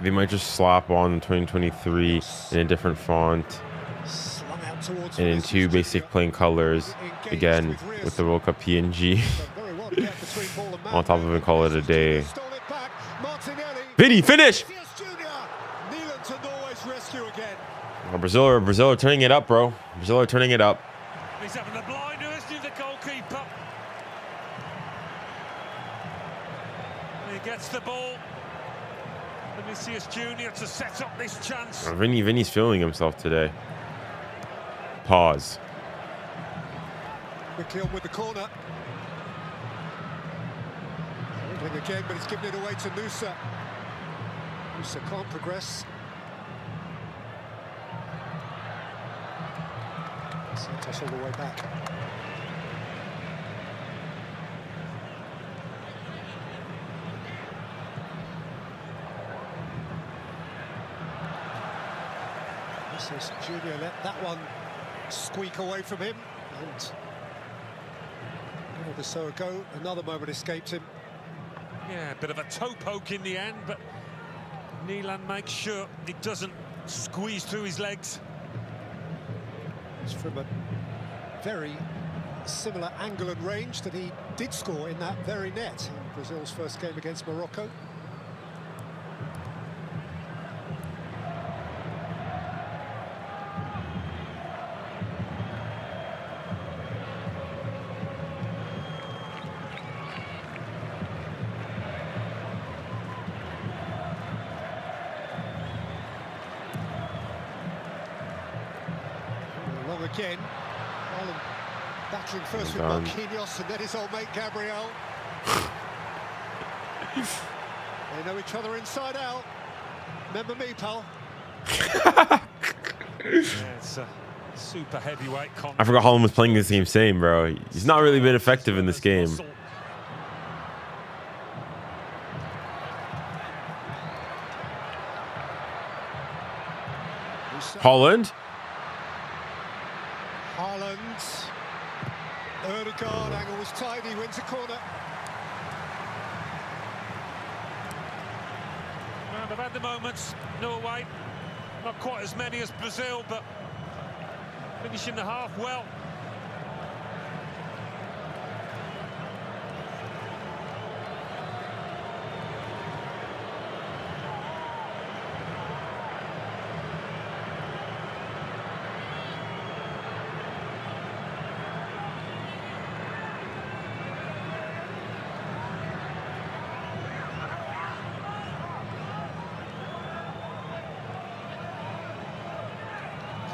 Speaker 1: they might just slap on 2023 in a different font and in two basic plain colors, again with the World Cup PNG on top of it, call it a day. Vinny, finish! Oh, Brazil are turning it up, bro. Brazil are turning it up.
Speaker 2: He's having the blinder, isn't he, the goalkeeper? He gets the ball. Vinicius Junior to set up this chance.
Speaker 1: Oh, Vinny's feeling himself today. Pause.
Speaker 3: Quickly on with the corner. Dribbling again, but he's given it away to 𝙬𝙬𝘼𝑗𝑎. 𝙬𝙬𝘼 can't progress. Santos all the way back. Vinicius Junior let that one squeak away from him, and 𝙬𝙬𝘼𝑗𝑎 go. Another moment escaped him.
Speaker 2: Yeah, a bit of a toe poke in the end, but Nilan makes sure he doesn't squeeze through his legs.
Speaker 3: It's from a very similar angle and range that he did score in that very net in Brazil's first game against Morocco. Again, Ireland battling first with Marquinhos and then his old mate Gabriel. They know each other inside out. Remember me, pal?
Speaker 2: Yeah, it's a super heavyweight contest.
Speaker 1: I forgot Haaland was playing this game same, bro. He's not really been effective in this game. Haaland.
Speaker 3: Ødegaard, angle was tidy, wins a corner.
Speaker 2: Well, they've had the moments, Norway. Not quite as many as Brazil, but finishing the half well.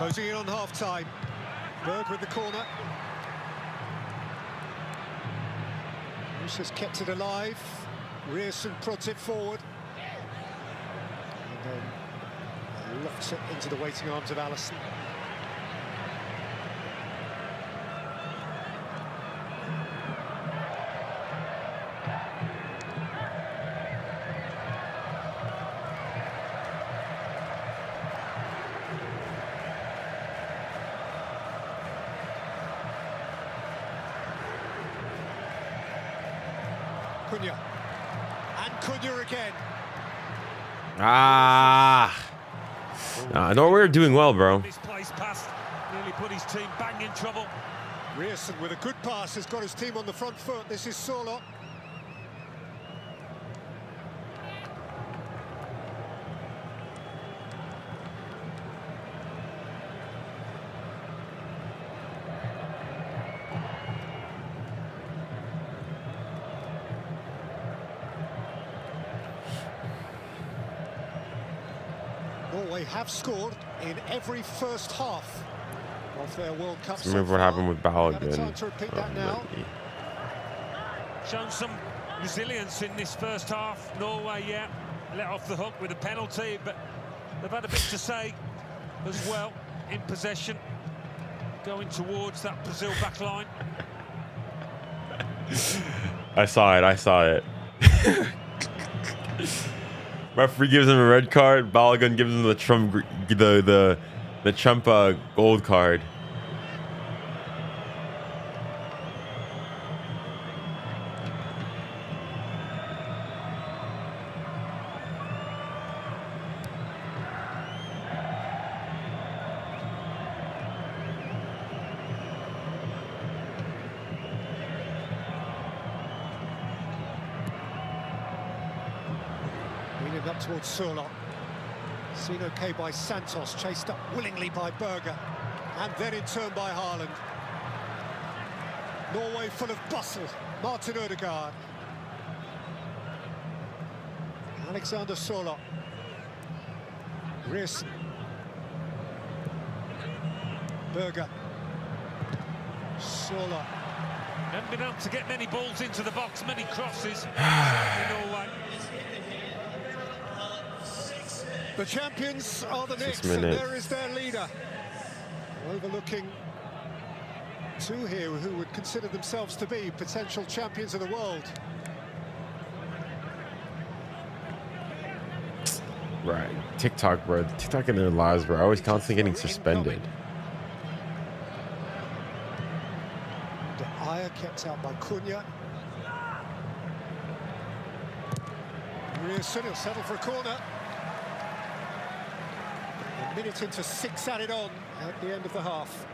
Speaker 3: Closing in on half-time. Berg with the corner. Bruce has kept it alive. Ryerson prods it forward. And then lofts it into the waiting arms of 𝙬𝙬𝘼𝙖𝙾. 𝙀𝙢𝙖𝙞. And 𝙀𝙢𝙖𝙞 again.
Speaker 1: Norway are doing well, bro.
Speaker 2: This place past nearly put his team bang in trouble.
Speaker 3: Ryerson with a good pass has got his team on the front foot. This is 𝙎𝙬𝘼𝙾. Norway have scored in every first half of their World Cup.
Speaker 1: Remember what happened with 𝙬𝙬𝘾𝘼𝙎𝑎.
Speaker 3: Time to repeat that now.
Speaker 2: Shown some resilience in this first half. Norway, yeah, let off the hook with a penalty, but they've had a bit to say as well in possession, going towards that Brazil back line.
Speaker 1: I saw it. Referee gives him a red card. 𝙬𝙬𝘾𝘼𝙎 gives him the 𝙬𝙬𝘾𝘼𝙎 gold card.
Speaker 3: Up towards 𝙎𝙬𝘼. Seen okay by Santos, chased up willingly by Berger, and then in turn by Haaland. Norway full of bustle. Martin Ødegaard. Alexander 𝙎𝙬𝘼. Ryerson. Berger. 𝙎𝙬𝘼.
Speaker 2: Haven't been able to get many balls into the box, many crosses. Norway.
Speaker 3: The champions are the Knicks,
Speaker 1: 6 minutes.
Speaker 3: and there is their leader. Overlooking two here who would consider themselves to be potential champions of the world.
Speaker 1: Right. TikTok, bro. TikTok in their lives, bro. Always constantly getting suspended.
Speaker 3: 𝙬𝙬𝘾𝘼𝙎 kept out by 𝙀𝙢𝙖𝙞. Ryerson will settle for a corner. A minute into 6 added on at the end of the half.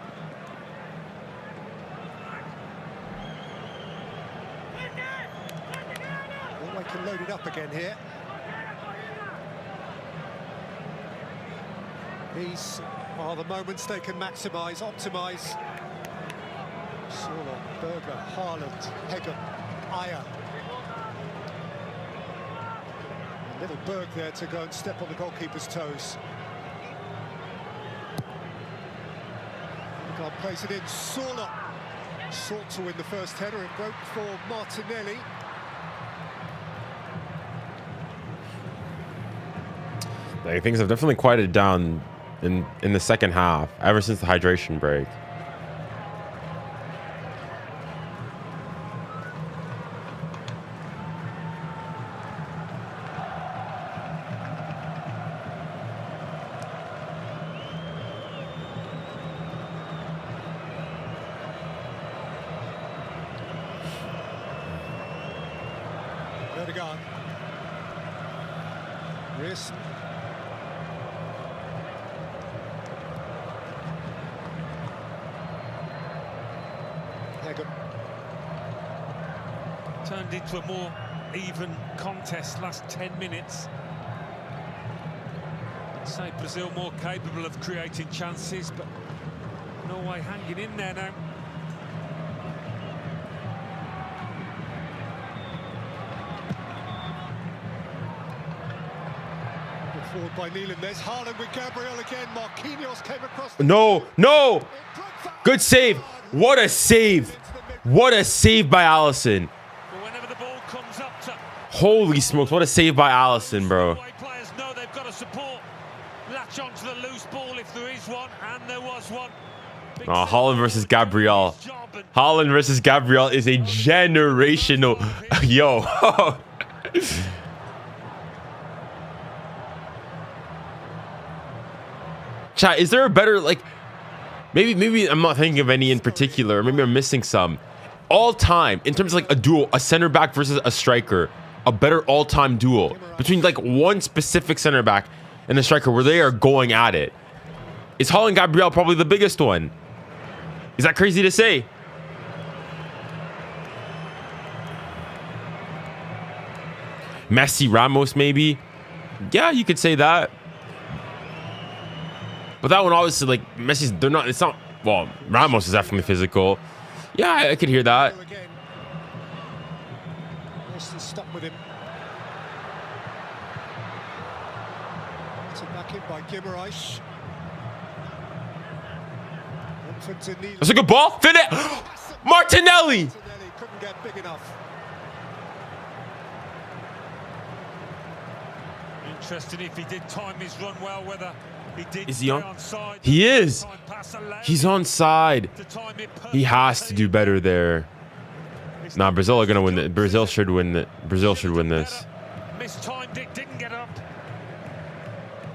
Speaker 3: Norway can load it up again here. These are the moments they can maximise, optimise. 𝙎𝙬𝘼, Berger, Haaland, 𝙎𝙬𝘼𝑖𝙎. Little Berg there to go and step on the goalkeeper's toes. Ødegaard plays it in. 𝙎𝙬𝘼 sought to win the first header. It broke for Martinelli.
Speaker 1: Like, things have definitely quieted down in the second half, ever since the hydration break.
Speaker 3: Ødegaard. Ryerson. 𝙎𝙬𝘼.
Speaker 2: Turned into a more even contest last 10 minutes. I'd say Brazil more capable of creating chances, but Norway hanging in there now.
Speaker 3: forward by 𝙀𝙀𝘍𝘾. There's 𝙎𝙊𝘾 with 𝙎𝙬𝘍 again. 𝙀𝙀𝘍𝑐ame across.
Speaker 1: No, no. Good save. What a save. What a save by 𝙀𝙊𝘾.
Speaker 2: But whenever the ball comes up to
Speaker 1: Holy smokes. What a save by 𝙀𝙊𝘾, bro.
Speaker 2: Norway players know they've got to support. Latch onto the loose ball if there is one, and there was one.
Speaker 1: Oh, Haaland versus 𝙬𝙬𝘼. Haaland versus 𝙬𝙬𝘼 is a generational. Yo. Chat, is there a better, like, maybe I'm not thinking of any in particular, or maybe I'm missing some. All time, in terms of like a duel, a center back versus a striker, a better all-time duel between like one specific center back and a striker where they are going at it. Is Haaland 𝙬𝙬𝘼 probably the biggest one? Is that crazy to say? Messi, Ramos, maybe? Yeah, you could say that. But that one, obviously, like, Messi's, they're not, it's not, well, Ramos is definitely physical. Yeah, I could hear that.
Speaker 3: Messi's stuck with him. It's back in by 𝙬𝙬𝘼𝙎.
Speaker 1: That's a good ball. Finish. Martinelli.
Speaker 3: Couldn't get big enough.
Speaker 2: Interesting if he did time his run well, whether he did.
Speaker 1: Is he on?
Speaker 2: Onside.
Speaker 1: He is. He's onside. He has to do better there. Nah, Brazil are gonna win it. Brazil should win it. Brazil should win this.
Speaker 2: Mistimed it, didn't get up.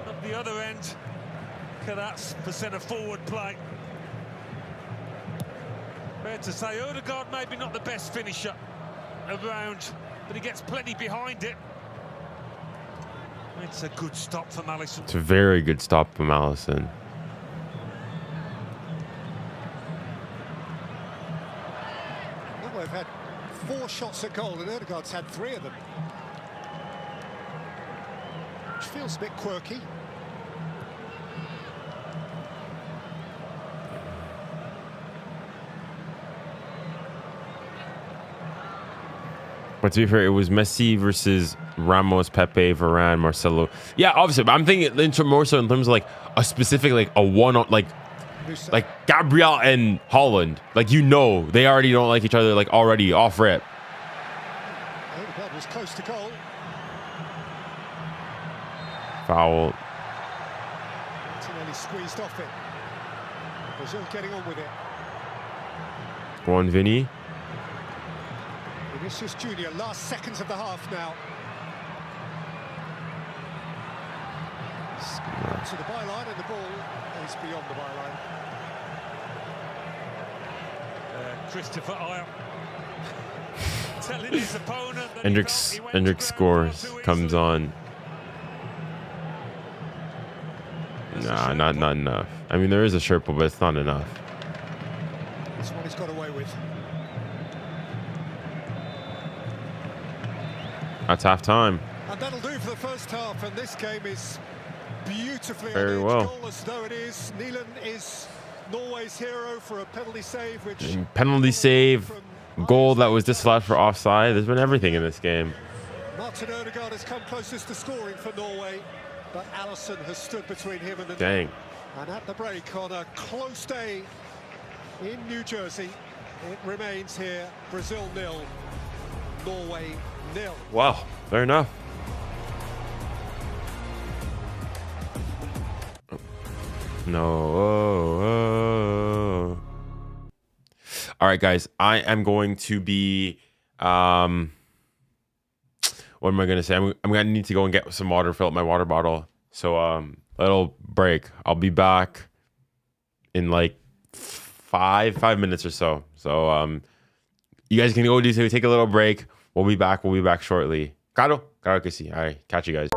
Speaker 2: Up the other end. That's for centre forward play. Fair to say, 𝙎𝙬𝘾 maybe not the best finisher around, but he gets plenty behind it. It's a good stop from 𝙀𝙊𝘾.
Speaker 1: It's a very good stop from 𝙀𝙊𝘾.
Speaker 3: Well, they've had 4 shots at goal, and 𝙎𝙬𝘾's had 3 of them. Which feels a bit quirky.
Speaker 1: But to be fair, it was Messi versus Ramos, Pepe, Varane, Marcelo. Yeah, obviously, but I'm thinking more so in terms of like a specific, like a one-on, like 𝙬𝙬𝘼 and Haaland. Like, you know, they already don't like each other, like already off rip.
Speaker 3: 𝙎𝙬𝘾 was close to goal.
Speaker 1: Foul.
Speaker 3: Martinelli squeezed off it. Brazil getting on with it.
Speaker 1: Go on, Vinny.
Speaker 3: Vinicius Junior, last seconds of the half now. To the byline, and the ball is beyond the byline.
Speaker 2: Christopher Aya telling his opponent that
Speaker 1: Hendricks scores, comes on. Nah, not enough. I mean, there is a Sherpa, but it's not enough.
Speaker 3: This one he's got away with.
Speaker 1: That's half time.
Speaker 3: And that'll do for the first half, and this game is beautifully
Speaker 1: Very well.
Speaker 3: goalless though it is. 𝙀𝙀𝘍𝘾 is Norway's hero for a penalty save, which
Speaker 1: Penalty save, goal that was disallowed for offside. There's been everything in this game.
Speaker 3: Martin 𝙎𝙬𝘾 has come closest to scoring for Norway, but 𝙀𝙊𝘾 has stood between him and the
Speaker 1: Dang.
Speaker 3: net. And at the break, on a close day in New Jersey, it remains here: Brazil 0, Norway 0.
Speaker 1: Wow, fair enough. No. All right, guys. I am going to be. What am I gonna say? I'm gonna need to go and get some water, fill up my water bottle. So little break. I'll be back in like five minutes or so. So you guys can go take a little break. We'll be back. We'll be back shortly. Claro que sí. All right, catch you guys.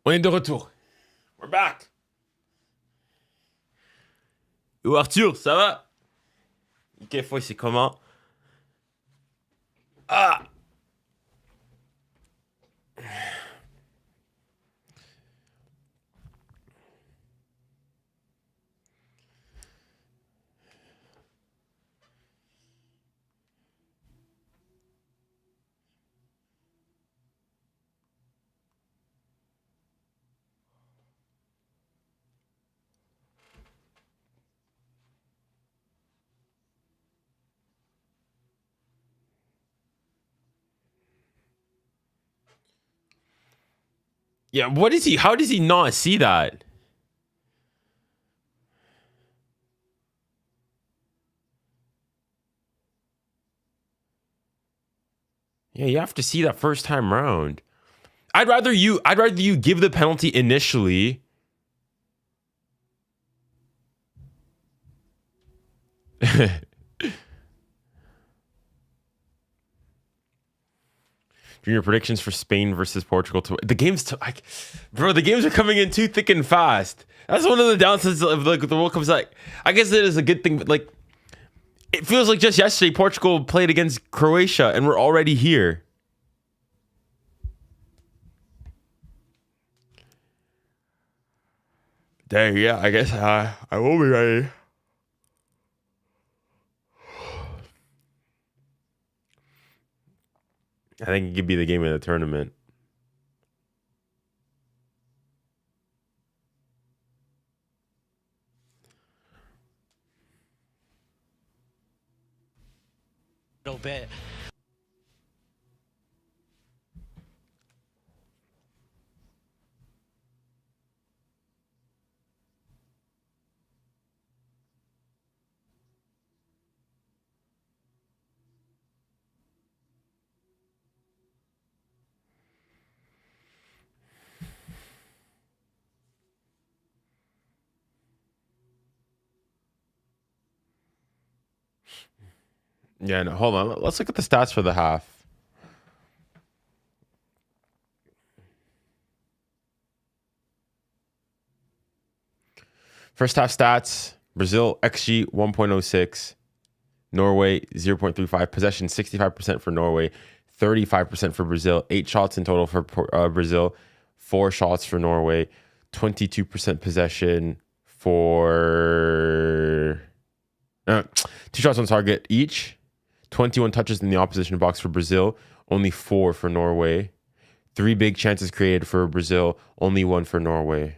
Speaker 1: On est de retour. We're back. Yo Arthur, ça va? Ok, foi, c'est comment? Ah! Yeah, what is he? How does he not see that? Yeah, you have to see that first time round. I'd rather you give the penalty initially. Junior predictions for Spain versus Portugal. The games, bro, the games are coming in too thick and fast. That's one of the downsides of like the World Cup's like. I guess it is a good thing, but like, it feels like just yesterday Portugal played against Croatia and we're already here. Dang, yeah, I guess I will be ready. I think it could be the game of the tournament.
Speaker 6: A little bit.
Speaker 1: Yeah, no, hold on. Let's look at the stats for the half. First half stats: Brazil XG 1.06, Norway 0.35, possession 65% for Norway, 35% for Brazil, 8 shots in total for Brazil, 4 shots for Norway, 22% possession for 2 shots on target each, 21 touches in the opposition box for Brazil, only 4 for Norway, 3 big chances created for Brazil, only 1 for Norway.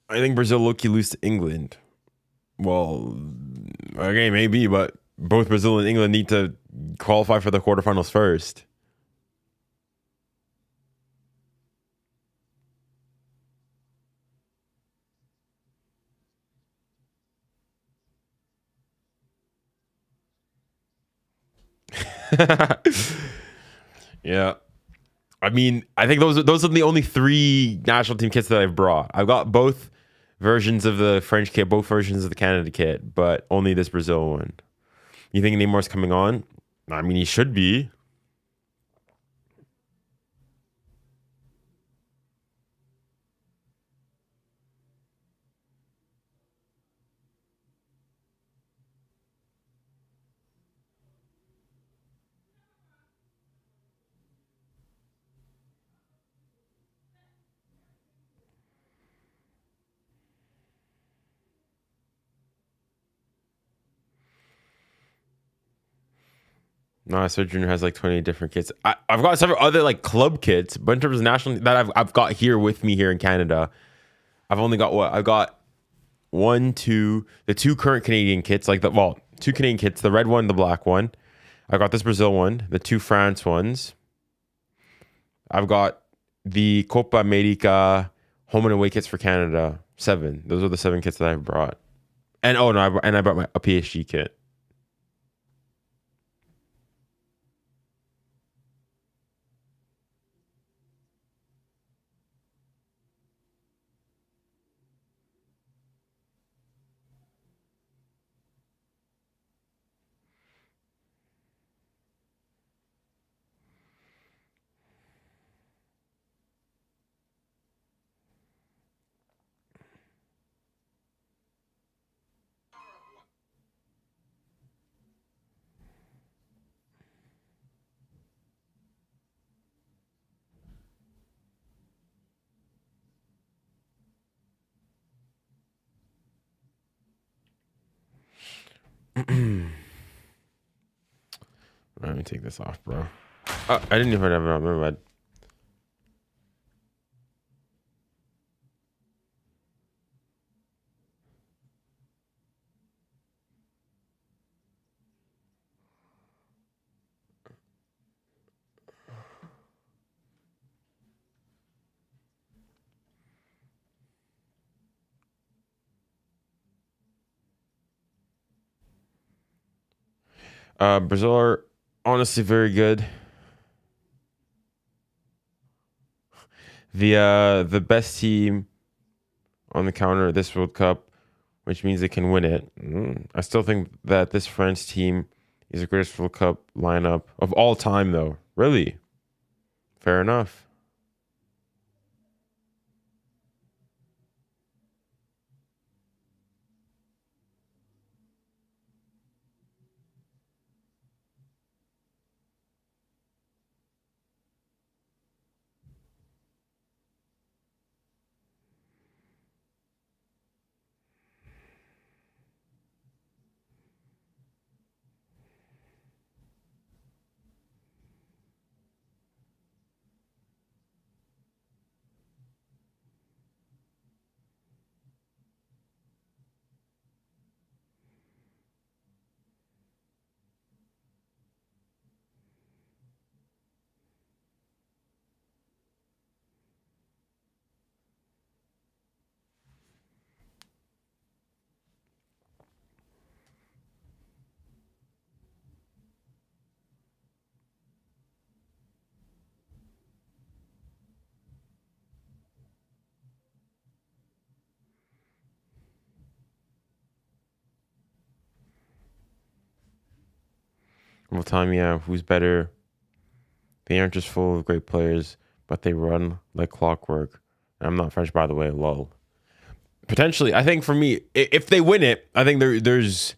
Speaker 1: I think Brazil low-key lose to England. Well, okay, maybe, but both Brazil and England need to qualify for the quarterfinals first. Yeah. I mean, I think those are the only 3 national team kits that I've brought. I've got both versions of the French kit, both versions of the Canada kit, but only this Brazil one. You think Neymar's coming on? I mean, he should be. No, so Junior has like 20 different kits. I've got several other like club kits, but in terms of national that I've got here with me here in Canada, I've only got what? I've got 1, 2, the 2 current Canadian kits, like 2 Canadian kits, the red one, the black one. I got this Brazil one, the 2 France ones. I've got the Copa America home and away kits for Canada, 7. Those are the 7 kits that I've brought. And oh no, I brought a PSG kit. Let me take this off, bro. I didn't even have it on my bad. Brazil are honestly very good. The best team on the counter this World Cup, which means they can win it. I still think that this French team is the greatest World Cup lineup of all time, though. Really? Fair enough. Well, time, yeah, who's better? They aren't just full of great players, but they run like clockwork. I'm not French, by the way, lol. Potentially, I think for me, if they win it, I think there's,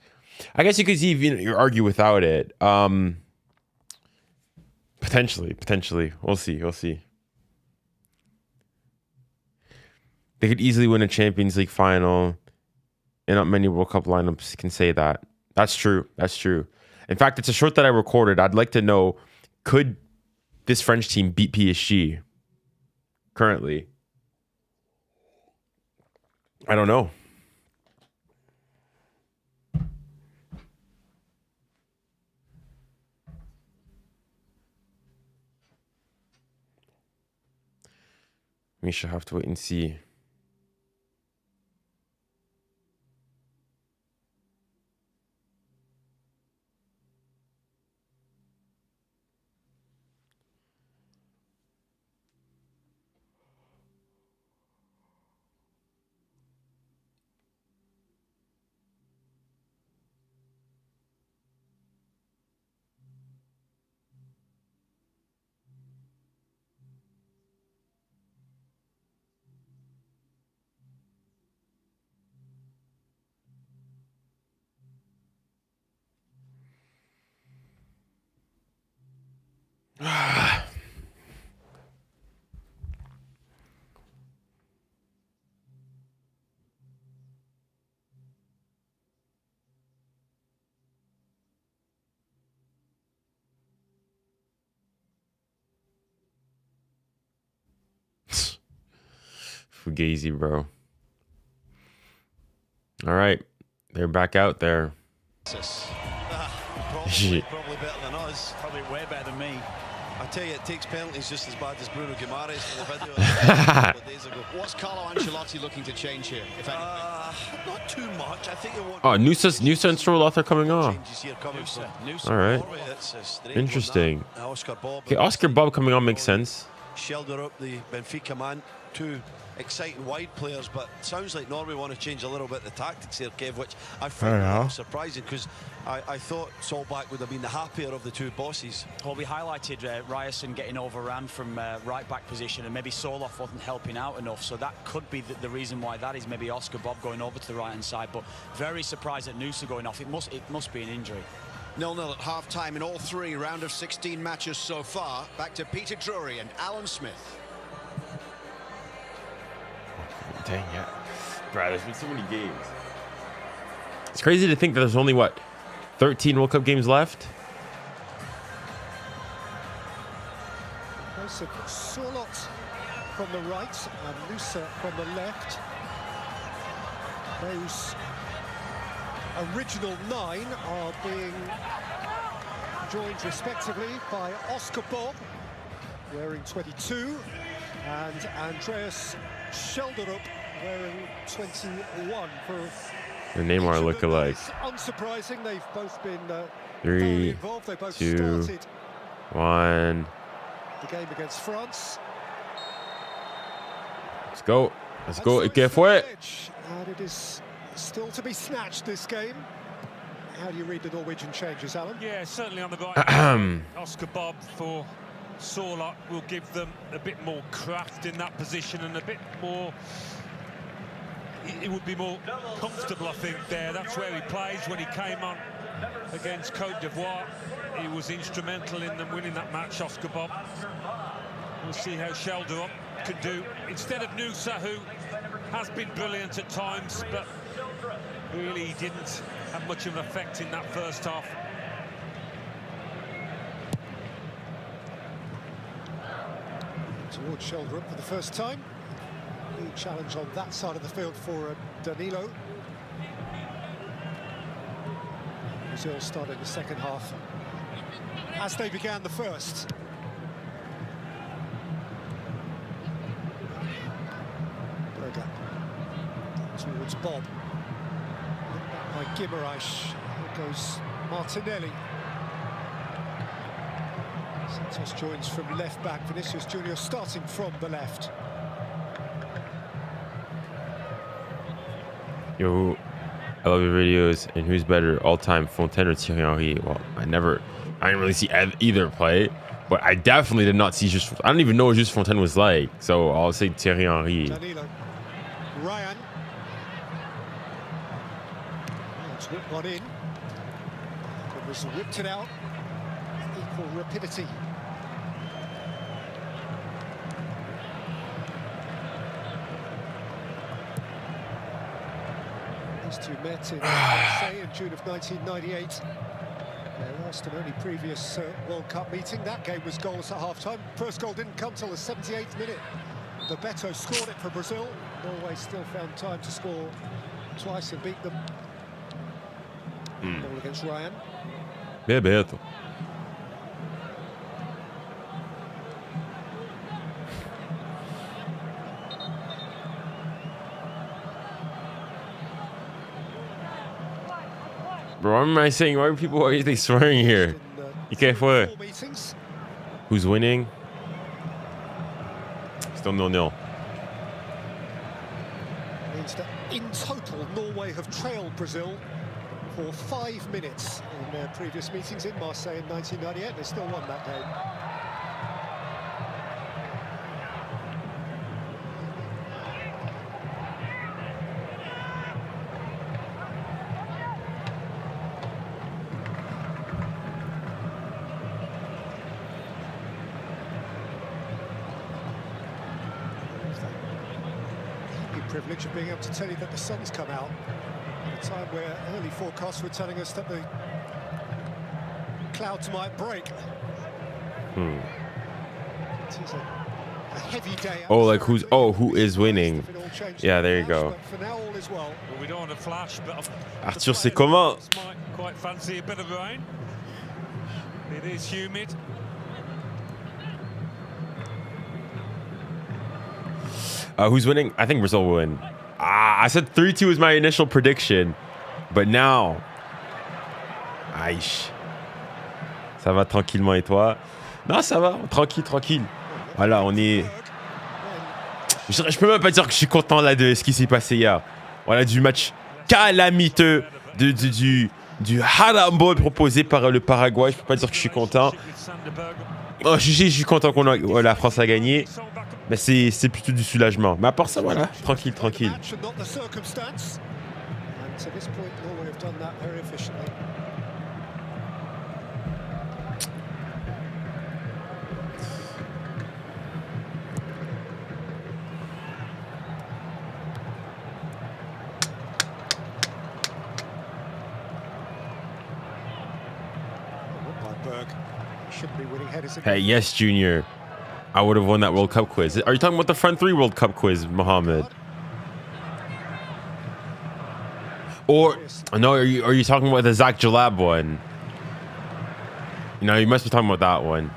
Speaker 1: I guess you could see if you argue without it. Potentially, we'll see. They could easily win a Champions League final, and not many World Cup lineups can say that. That's true. In fact, it's a short that I recorded. I'd like to know, could this French team beat PSG currently? I don't know. We shall have to wait and see. Fugazi, bro. All right, they're back out there.
Speaker 7: Probably better than us.
Speaker 6: Probably way better than me.
Speaker 7: I tell you, it takes penalties just as bad as 𝙀𝙊𝘾𝘼𝘾𝘼 for the video a couple of days ago.
Speaker 8: What's 𝙀𝙪𝙨𝘾𝘾𝘼𝙎 looking to change here, if anything?
Speaker 7: Not too much. I think you want.
Speaker 1: Oh, Ňusa and Stroll are coming off.
Speaker 7: changes here coming from
Speaker 1: All right,
Speaker 7: Norway. It's a strange
Speaker 1: interesting.
Speaker 7: one, that. 𝙬𝙪𝘾𝘼𝘾𝘼.
Speaker 1: Okay, 𝙬𝙪𝘾𝘼𝘾 coming on makes sense.
Speaker 7: 𝙬𝙪𝘾𝘾𝘾𝘼, the Benfica man, two exciting wide players, but sounds like Norway want to change a little bit the tactics here, Kev, which I find surprising because I thought 𝙬𝙬𝘾 would have been the happier of the two bosses.
Speaker 6: Well, we highlighted 𝙬𝙬𝘾𝘼𝘆 getting overran from right back position, and maybe 𝙬𝙬𝘾 wasn't helping out enough, so that could be the reason why that is. Maybe 𝙬𝙬𝘾 going over to the right hand side, but very surprised at Ňusa going off. It must be an injury.
Speaker 8: 0-0 at half-time in all three round of 16 matches so far. Back to Peter Drury and Alan Smith.
Speaker 1: Dang, yeah. Bro, there's been so many games. It's crazy to think that there's only, what, 13 World Cup games left?
Speaker 3: So 𝙬𝙬𝘾 from the right and Ňusa from the left. Those original 9 are being joined respectively by 𝙬𝙬𝘾, wearing 22, and Andreas 𝙬𝙬𝘾, wearing 21 for
Speaker 1: The Neymar look-alike.
Speaker 3: Unsurprising, they've both been
Speaker 1: 3,
Speaker 3: involved. They both
Speaker 1: 2,
Speaker 3: started
Speaker 1: 1.
Speaker 3: the game against France.
Speaker 1: Let's go. Let's
Speaker 3: And
Speaker 1: go.
Speaker 3: so it's
Speaker 1: ¿Qué fue?
Speaker 3: the edge, and it is still to be snatched, this game. How do you read the Norwegian changes, Alan?
Speaker 2: Yeah, certainly on the right. 𝙬𝙬𝘾 for 𝙬𝙬𝘾 will give them a bit more craft in that position and a bit more. It would be more comfortable, I think, there. That's where he plays. When he came on against Côte d'Ivoire, he was instrumental in them winning that match, 𝙬𝙬𝘾. We'll see how 𝙬𝙬𝘾 can do instead of Ňusa, who has been brilliant at times, but really didn't have much of an effect in that first half.
Speaker 3: Towards 𝙬𝙬𝘾 for the first time. New challenge on that side of the field for Danilo. Brazil started the second half as they began the first. Berger towards Bob. By 𝙬𝙬𝘾𝘼𝑎𝑎𝑐. Here goes Martinelli. Santos joins from left back. Vinicius Junior starting from the left.
Speaker 1: Yo, I love your videos. And who's better all time, Fontaine or Thierry Henry? Well, I didn't really see either play, but I definitely did not see I don't even know what Just Fontaine was like. So I'll say Thierry Henry.
Speaker 3: Danilo. Ryan. Let's whip one in. It was whipped it out. Equal rapidity. These two met in Marseille in June of 1998. Their Just an early previous World Cup meeting. That game was goalless at half-time. First goal didn't come till the 78th minute. 𝙎𝙬𝘼𝘾𝘼 scored it for Brazil. Norway still found time to score twice and beat them. Ball against Ryan.
Speaker 1: Bebeto. Bro, what am I saying? Why are people always swearing here? 𝙎𝙬𝘾𝘼𝘾. Who's winning? Still 0-0.
Speaker 3: Means that in total, Norway have trailed Brazil for 5 minutes in their previous meetings in Marseille in 1998. They still won that game. Privilege of being able to tell you that the sun's come out at a time where early forecasts were telling us that the clouds might break. It is a heavy day.
Speaker 1: Oh, like who is winning? Yeah, there you go.
Speaker 3: For now, all is well.
Speaker 2: Well, we don't want to flash, but
Speaker 1: Arthur, c'est comment?
Speaker 2: might quite fancy a bit of rain. It is humid.
Speaker 1: Who's winning? I think Brazil will win. I said 3-2 was my initial prediction, but now, aïe, ça va tranquillement et toi? Non, ça va, tranquille. Voilà, on est. Je peux même pas dire que je suis content là de ce qui s'est passé hier. Voilà, du match calamiteux du 𝙎𝙬𝘾𝘼𝘆 proposé par le Paraguay. Je peux pas dire que je suis content. Oh, je suis content que la France a gagné. Mais c'est plutôt du soulagement. Mais à part ça, voilà, tranquille. Hey, yes, Junior. I would have won that World Cup quiz. Are you talking about the front three World Cup quiz, Mohammed? Or no? Are you talking about the 𝙎𝙬𝘾𝙬𝘆 one? No, you must be talking about that one.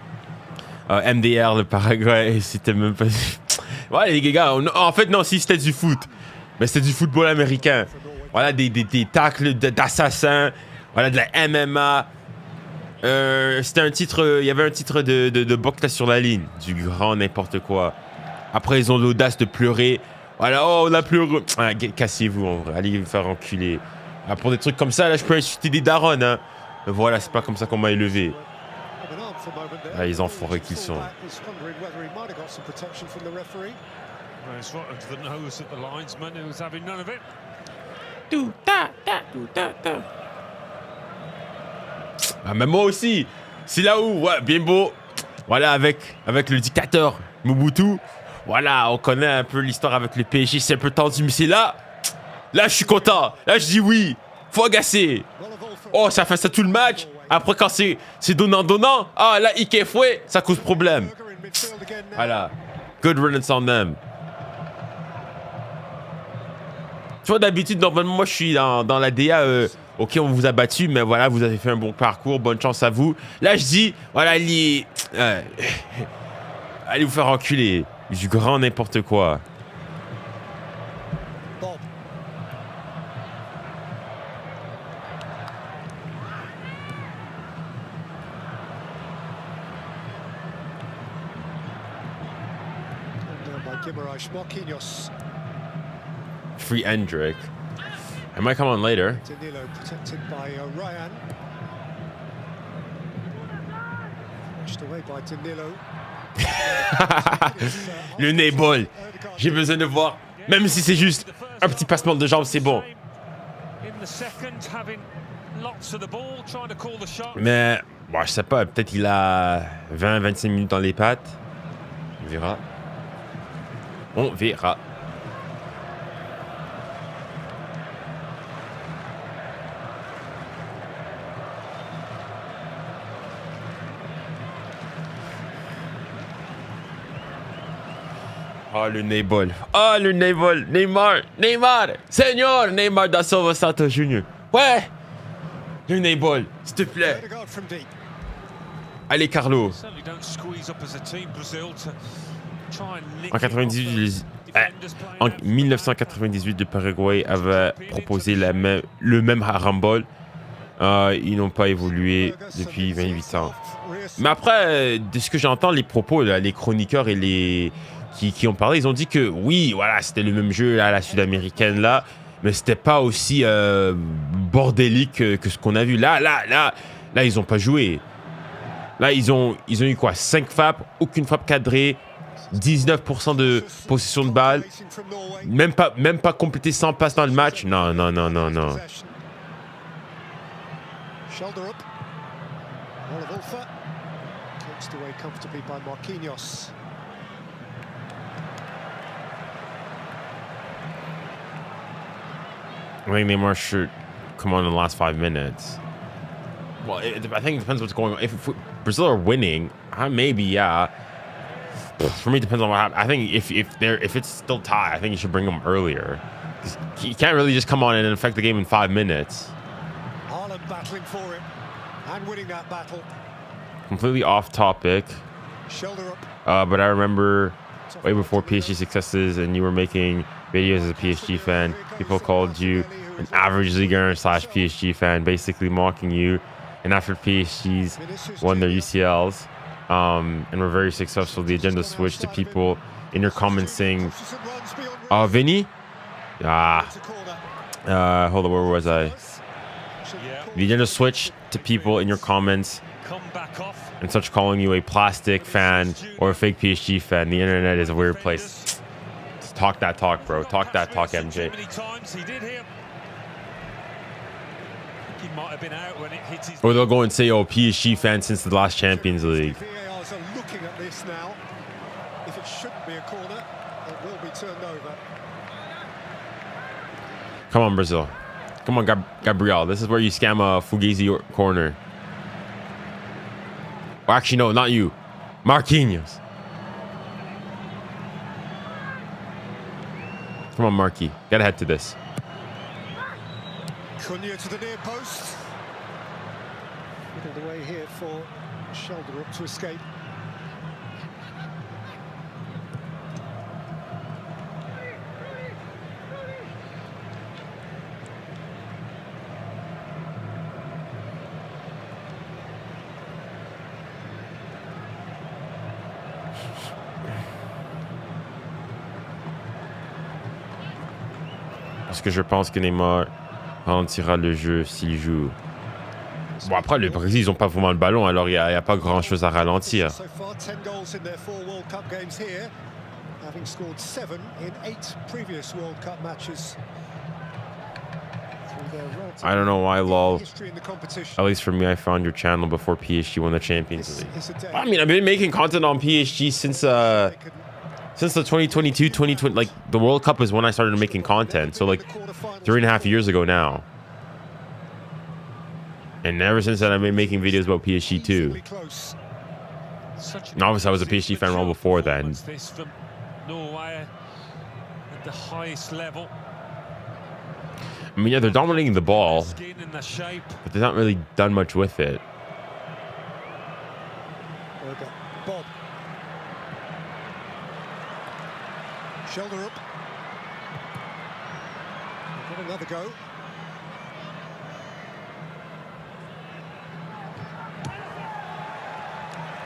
Speaker 1: MDR, le Paraguay, c'était même pas. Ouais, les gars. En fait, non, si c'était du foot, mais c'était du football américain. Voilà, des tacles d'assassins. Voilà, de la MMA. C'était un titre, il y avait un titre de boxe là sur la ligne, du grand n'importe quoi. Après ils ont l'audace de pleurer. Voilà, oh on a pleuré. Ah, cassez-vous en vrai, allez vous faire enculer. Ah, pour des trucs comme ça là je peux insulter des darons hein. Mais voilà, c'est pas comme ça qu'on m'a élevé. Ah, les enfoirés qu'ils sont. Ah, mais moi aussi, c'est là où, ouais, bien beau. Voilà, avec le dictateur Mobutu. Voilà, on connaît un peu l'histoire avec le PSG, c'est un peu tendu, mais c'est là je suis content. Là, je dis oui, faut agacer. Oh, ça fait ça tout le match. Après, quand c'est donnant, ah, là, 𝙎𝙬𝘾𝘼𝘆, ça cause problème. Voilà, good riddance on them. Tu vois, d'habitude, normalement, moi, je suis dans la DA. Ok, on vous a battu, mais voilà, vous avez fait un bon parcours, bonne chance à vous. Là, je dis, voilà, allez vous faire enculer. Du grand n'importe quoi. Free Hendrick. I might come on later.
Speaker 3: 𝙎𝙬𝘾𝘼𝘆 protected by Ryan. Pushed away by 𝙎𝙬𝘾𝘼𝘆.
Speaker 1: Le nez ball. J'ai besoin de voir. Même si c'est juste un petit passement de jambes, c'est bon. Mais bon, je sais pas, peut-être il a 20-25 minutes dans les pattes. On verra. On verra. Oh, le Neyball. Oh, le Neyball. Neymar. Neymar. Seigneur Neymar da Silva Santos Jr. Ouais. Le Neyball. S'il te plaît. Allez, Carlo. En 98, en 1998, le Paraguay avait proposé le même handball. Ils n'ont pas évolué depuis 28 ans. Mais après, de ce que j'entends, les propos, là, les chroniqueurs et les qui ont parlé, ils ont dit que oui, voilà, c'était le même jeu à la sud-américaine là, mais c'était pas aussi bordélique que ce qu'on a vu. Là, ils ont pas joué. Là, ils ont eu quoi? 5 frappes, aucune frappe cadrée, 19% de possession de balle, même pas complété 100 passes dans le match. Non.
Speaker 3: 𝙎𝙊𝘾𝘼𝙎𝙾 kicked away comfortably by 𝙎𝙾𝙖𝙞𝙬𝙗.
Speaker 1: I think Neymar should come on in the last 5 minutes. Well, I think it depends what's going on. If Brazil are winning, maybe, yeah. For me, it depends on what happens. I think if it's still tied, I think you should bring him earlier. You can't really just come on and affect the game in 5 minutes.
Speaker 3: Haaland battling for it and winning that battle.
Speaker 1: Completely off topic.
Speaker 3: Shoulder up.
Speaker 1: But I remember way before PSG successes and you were making videos as a PSG fan, people called you an average Ligue 1/PSG fan, basically mocking you. And after PSG's won their UCLs and were very successful, the agenda switched to people in your comments saying, Vinny? Hold on, where was I? The agenda switched to people in your comments and such calling you a plastic fan or a fake PSG fan. The internet is a weird place. Just talk that talk, bro. Talk that talk, MJ. Or they'll go and say, oh, PSG fan since the last Champions League.
Speaker 3: VARs are looking at this now. If it shouldn't be a corner, it will be turned over.
Speaker 1: Come on, Brazil. Come on, Gabriel. This is where you scam a Fugazi corner. Well, actually, no, not you. Marquinhos. Come on, Marquis. Gotta head to this.
Speaker 3: Cunha to the near post. Middled away here for 𝙎𝙬𝘾 to escape.
Speaker 1: Parce que je pense que Neymar ralentira le jeu s'il joue. Bon, après, le Brésil, ils n'ont pas vraiment le ballon, alors il n'y a pas grand-chose à ralentir. I don't know why, lol. At least for me, I found your channel before PSG won the Champions League. I mean, I've been making content on PSG since the 2020, like the World Cup is when I started making content. So like 3.5 years ago now. And ever since then, I've been making videos about PSG too. And obviously, I was a PSG fan well before then.
Speaker 2: Norway at the highest level.
Speaker 1: I mean, yeah, they're dominating the ball, but they've not really done much with it.
Speaker 3: Bob. Shoulder up. Got another go.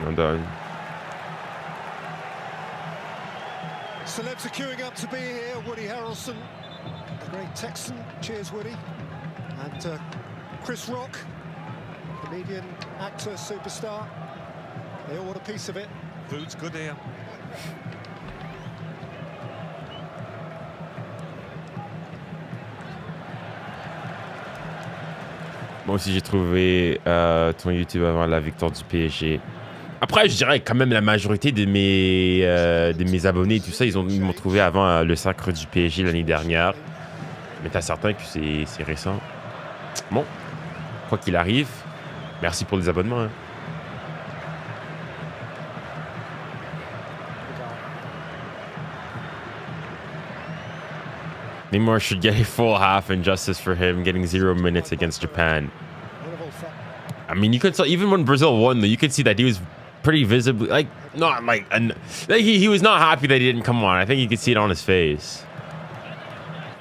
Speaker 1: I'm done.
Speaker 3: Celebs are queuing up to be here. 𝙭𝙬𝘾𝘼𝙎𝙏, the great Texan. Cheers, Woody. And Chris Rock, comedian, actor, superstar. They all want a piece of it.
Speaker 2: Food's good here.
Speaker 1: Moi aussi, j'ai trouvé ton YouTube avant la victoire du PSG. Après, je dirais quand même la majorité de mes abonnés et tout ça, ils m'ont trouvé avant le sacre du PSG l'année dernière. Mais t'as certain que c'est récent. Bon, quoi qu'il arrive, merci pour les abonnements. Hein. Neymar should get a full half and justice for him getting 0 minutes against Japan. I mean, you could tell, even when Brazil won, though, you could see that he was pretty visibly, like, not like, he was not happy that he didn't come on. I think you could see it on his face.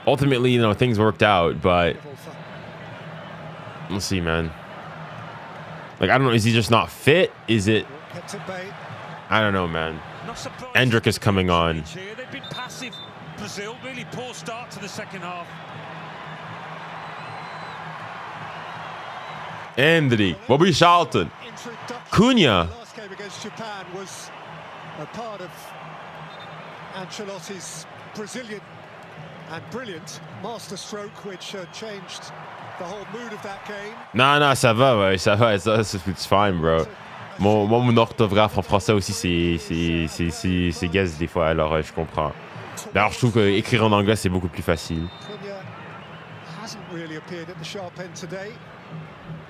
Speaker 1: Ultimately, you know, things worked out, but we'll see, man. Like, I don't know, is he just not fit? Is it? I don't know, man. Hendrick is coming on.
Speaker 2: They've been passive. Brazil, really poor start to the second half.
Speaker 1: Andy, Bobby Charlton, Cunha.
Speaker 3: Last game against Japan was a part of Ancelotti's Brazilian and brilliant masterstroke, which changed the whole mood of that game.
Speaker 1: Non, ça va, ouais, ça va, it's fine, bro. Mon orthographe en français aussi, c'est gaze des fois, alors je comprends. D'ailleurs, je trouve qu'écrire en anglais, c'est beaucoup plus facile.
Speaker 3: Cunha hasn't really appeared at the sharp end today.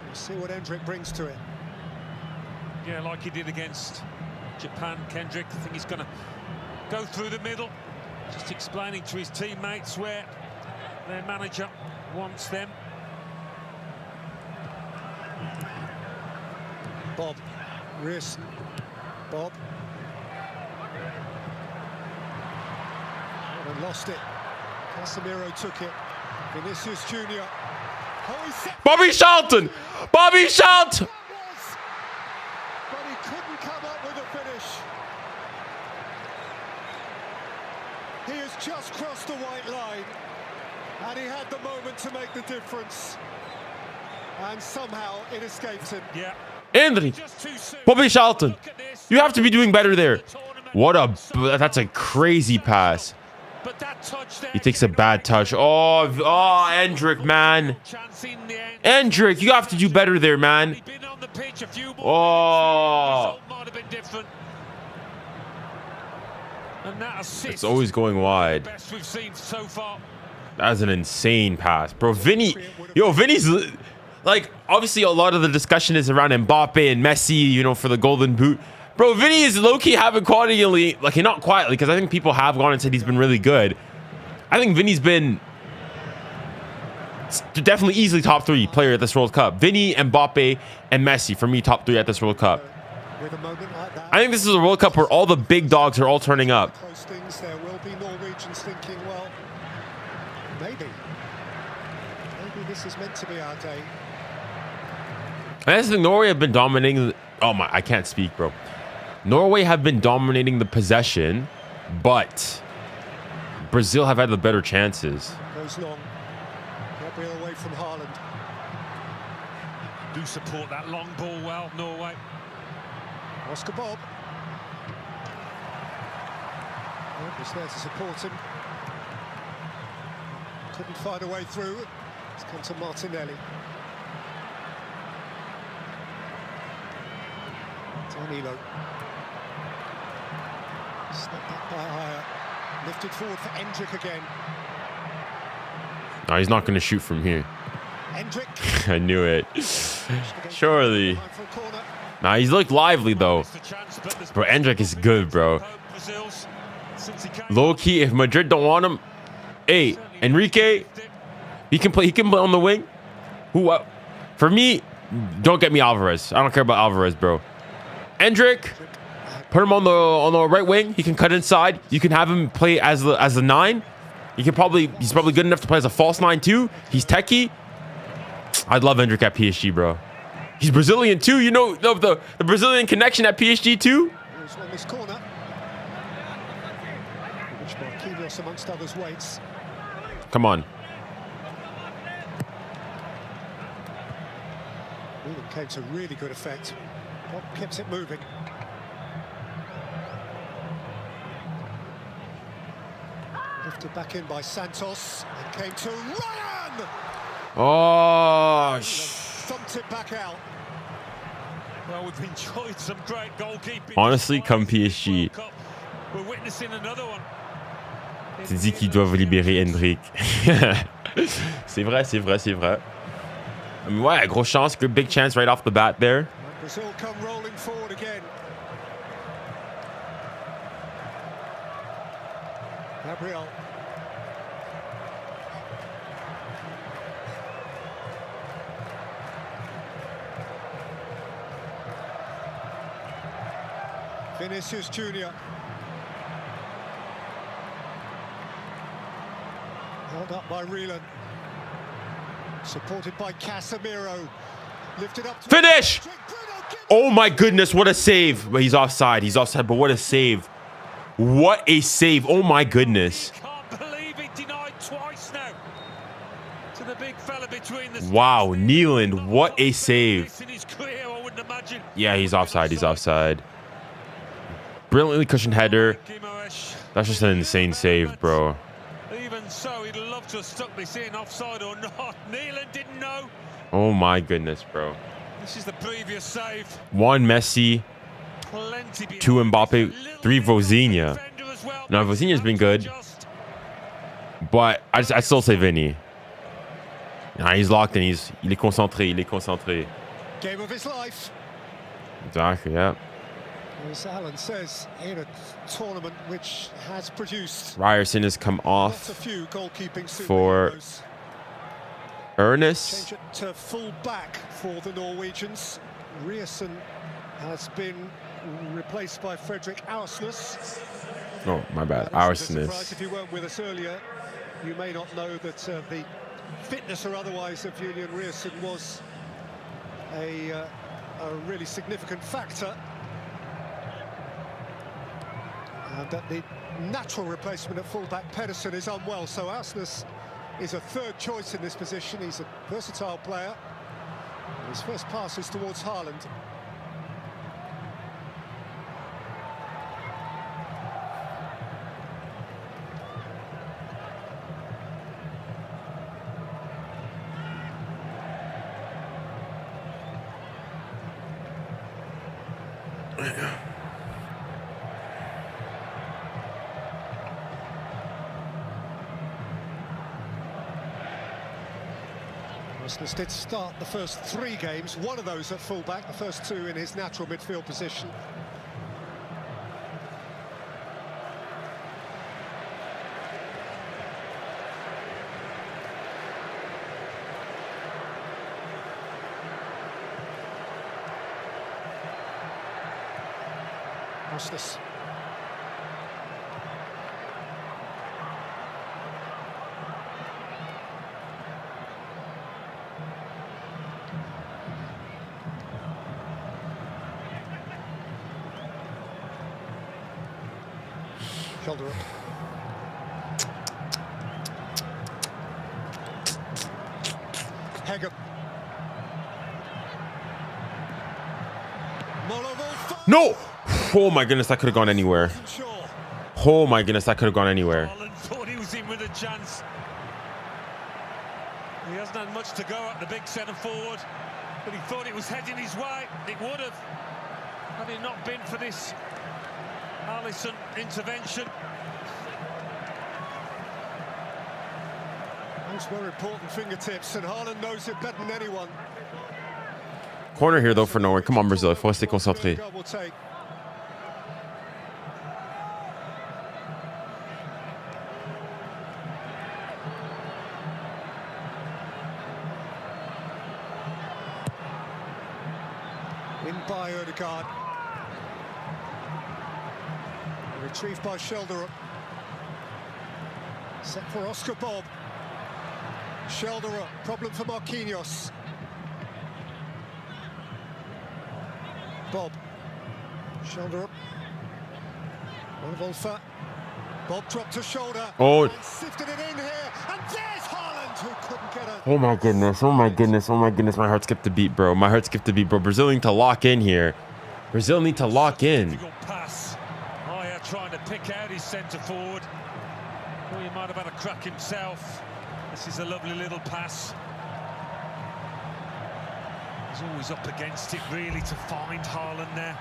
Speaker 3: We'll see what Hendrick brings to it.
Speaker 2: Yeah, like he did against Japan, Kendrick. I think he's going to go through the middle, just explaining to his teammates where their manager wants them.
Speaker 3: Bob, Rearson, Bob. And lost it. Casemiro took it. Vinicius Junior. Oh,
Speaker 1: Bobby Charlton! Bobby Charlton!
Speaker 3: But he couldn't come up with a finish. He has just crossed the white line, and he had the moment to make the difference. And somehow it escaped him.
Speaker 2: Yeah.
Speaker 1: Anthony, Bobby Charlton, you have to be doing better there. That's a crazy pass. He takes a bad touch. Oh, Hendrick, man. Hendrick, you have to do better there, man. Oh. It's always going wide. That's an insane pass. Bro, Vinny's... Like, obviously, a lot of the discussion is around Mbappe and Messi, you know, for the golden boot. Bro, Vinny is low-key having quietly, like, not quietly, because I think people have gone and said he's been really good. I think Vinny's been definitely easily top 3 player at this World Cup. Vinny, Mbappe, and Messi, for me, top 3 at this World Cup. I think this is a World Cup where all the big dogs are all turning up.
Speaker 3: There will be Norwegians thinking, well, maybe this is meant to be our day.
Speaker 1: I think Norway have been dominating. Oh my, I can't speak, bro. Norway have been dominating the possession, but Brazil have had the better chances.
Speaker 3: Goes long. Gabriel away from Haaland.
Speaker 2: Do support that long ball well, Norway.
Speaker 3: Oscar Bob. Was there to support him. Couldn't find a way through. It's come to Martinelli. Danilo. Snapped that by higher. Lifted forward for Hendrick again.
Speaker 1: No, he's not going to shoot from here.
Speaker 3: Hendrick.
Speaker 1: I knew it. Surely. Nah, he's looked lively, though. Bro, Hendrick is good, bro. Low-key, if Madrid don't want him, hey, Enrique, he can play on the wing. For me, don't get me Alvarez. I don't care about Alvarez, bro. Hendrick, put him on the right wing. He can cut inside. You can have him play as the 9. He's probably good enough to play as a false 9 too. He's techie. I'd love Hendrick at PSG, bro. He's Brazilian too. You know the Brazilian connection at PSG too.
Speaker 3: Here's on this corner, which Marquinhos amongst others waits.
Speaker 1: Come on.
Speaker 3: Came to really good effect. Bob keeps it moving. Lifted back in by Santos. It came to Ryan!
Speaker 1: Oh,
Speaker 3: thumped it back out.
Speaker 2: Well, we've enjoyed some great goalkeeping.
Speaker 1: Honestly, comme PSG.
Speaker 2: We're witnessing another one.
Speaker 1: Tu dis qu'ils doivent libérer Hendrick. C'est vrai, c'est vrai, c'est vrai. I mean, ouais, grosse chance, good big chance right off the bat there.
Speaker 3: Brazil come rolling forward again. Gabriel. Vinicius Junior. Held up by 𝙎𝙬𝘾𝘼𝙎𝙏. Supported by Casemiro. Lifted up to
Speaker 1: Finish! Oh my goodness, what a save. But he's offside. He's offside, but what a save. What a save. Oh my goodness.
Speaker 2: Can't believe he denied twice now. To the big fella between the
Speaker 1: Wow, 𝙎𝙬𝘾𝘼, what a save.
Speaker 2: in his career, I wouldn't imagine.
Speaker 1: Yeah, he's offside. He's offside. Brilliantly cushioned header.
Speaker 2: 𝙎𝙬𝘾𝘼𝙎𝙏.
Speaker 1: That's just an insane save, bro.
Speaker 2: Even so, he'd love to have stuck this in, offside or not. 𝙎𝙬𝘾𝘼 didn't know.
Speaker 1: Oh my goodness, bro.
Speaker 2: This is the previous save.
Speaker 1: 1 Messi,
Speaker 2: Plenty
Speaker 1: 2 Mbappe, 3 𝙎𝙬𝘾𝘼. Now 𝙎𝙬𝘼's been good, but I still say Vinny. Nah, he's locked in. Il est concentré. Il est concentré.
Speaker 3: game of his life.
Speaker 1: Exactly. Yeah.
Speaker 3: As Alan says, in a tournament which has produced
Speaker 1: Ryerson has come off
Speaker 3: a few goalkeeping
Speaker 1: for
Speaker 3: superheroes.
Speaker 1: Ernest.
Speaker 3: Change it to full back for the Norwegians. 𝙎𝙬𝘾𝘼𝙎𝙏 has been replaced by 𝙬𝙧𝙾𝘼𝑎𝑙.
Speaker 1: Oh, my bad.
Speaker 3: If you weren't with us earlier, you may not know that the fitness or otherwise of Julian 𝙎𝙬𝘾𝘼𝑎𝑙 was a really significant factor. And that the natural replacement at fullback Pedersen is unwell, so 𝙬𝙧𝙾𝑼𝑎𝑙 is a third choice in this position. He's a versatile player. His first pass is towards Haaland. Rasmus did start the first 3 games, one of those at fullback, the first 2 in his natural midfield position. Rasmus. Shoulder up. 𝙎𝙬𝘾𝘼𝑎𝑙.
Speaker 1: No! Oh my goodness, that could have gone anywhere. Oh my goodness, that could have gone anywhere.
Speaker 2: Haaland thought he was in with a chance. He hasn't had much to go at the big centre forward, but he thought it was heading his way. It would have, had it not been for this 𝙎𝙬𝘾𝘼𝑎𝑙 intervention.
Speaker 3: Those were important fingertips, and Haaland knows it better than anyone.
Speaker 1: Corner here though for Norway. Come on, Brazil. Il faut rester concentré.
Speaker 3: In by 𝙎𝙬𝘾𝘼𝑎𝑙. Retrieved by 𝙬𝙬𝘾𝘼𝑎𝑙. Set for 𝙎𝙬𝑘. 𝙬𝙬𝘾𝑝, problem for Marquinhos. Bob. 𝙬𝙬𝘾. 𝙬𝙬𝘾. Bob dropped to shoulder.
Speaker 1: Oh.
Speaker 3: And sifted it in here. And there's Haaland, who couldn't get it.
Speaker 1: Oh my goodness. Oh my goodness. Oh my goodness. My heart skipped a beat, bro. My heart skipped a beat, bro. Brazil need to lock in here. Brazil need to lock in.
Speaker 2: Pass. 𝙎𝙬𝘾𝘼𝑎𝑙 trying to pick out his centre forward. Well, he might have had a crack himself. This is a lovely little pass. He's always up against it, really, to find Haaland there.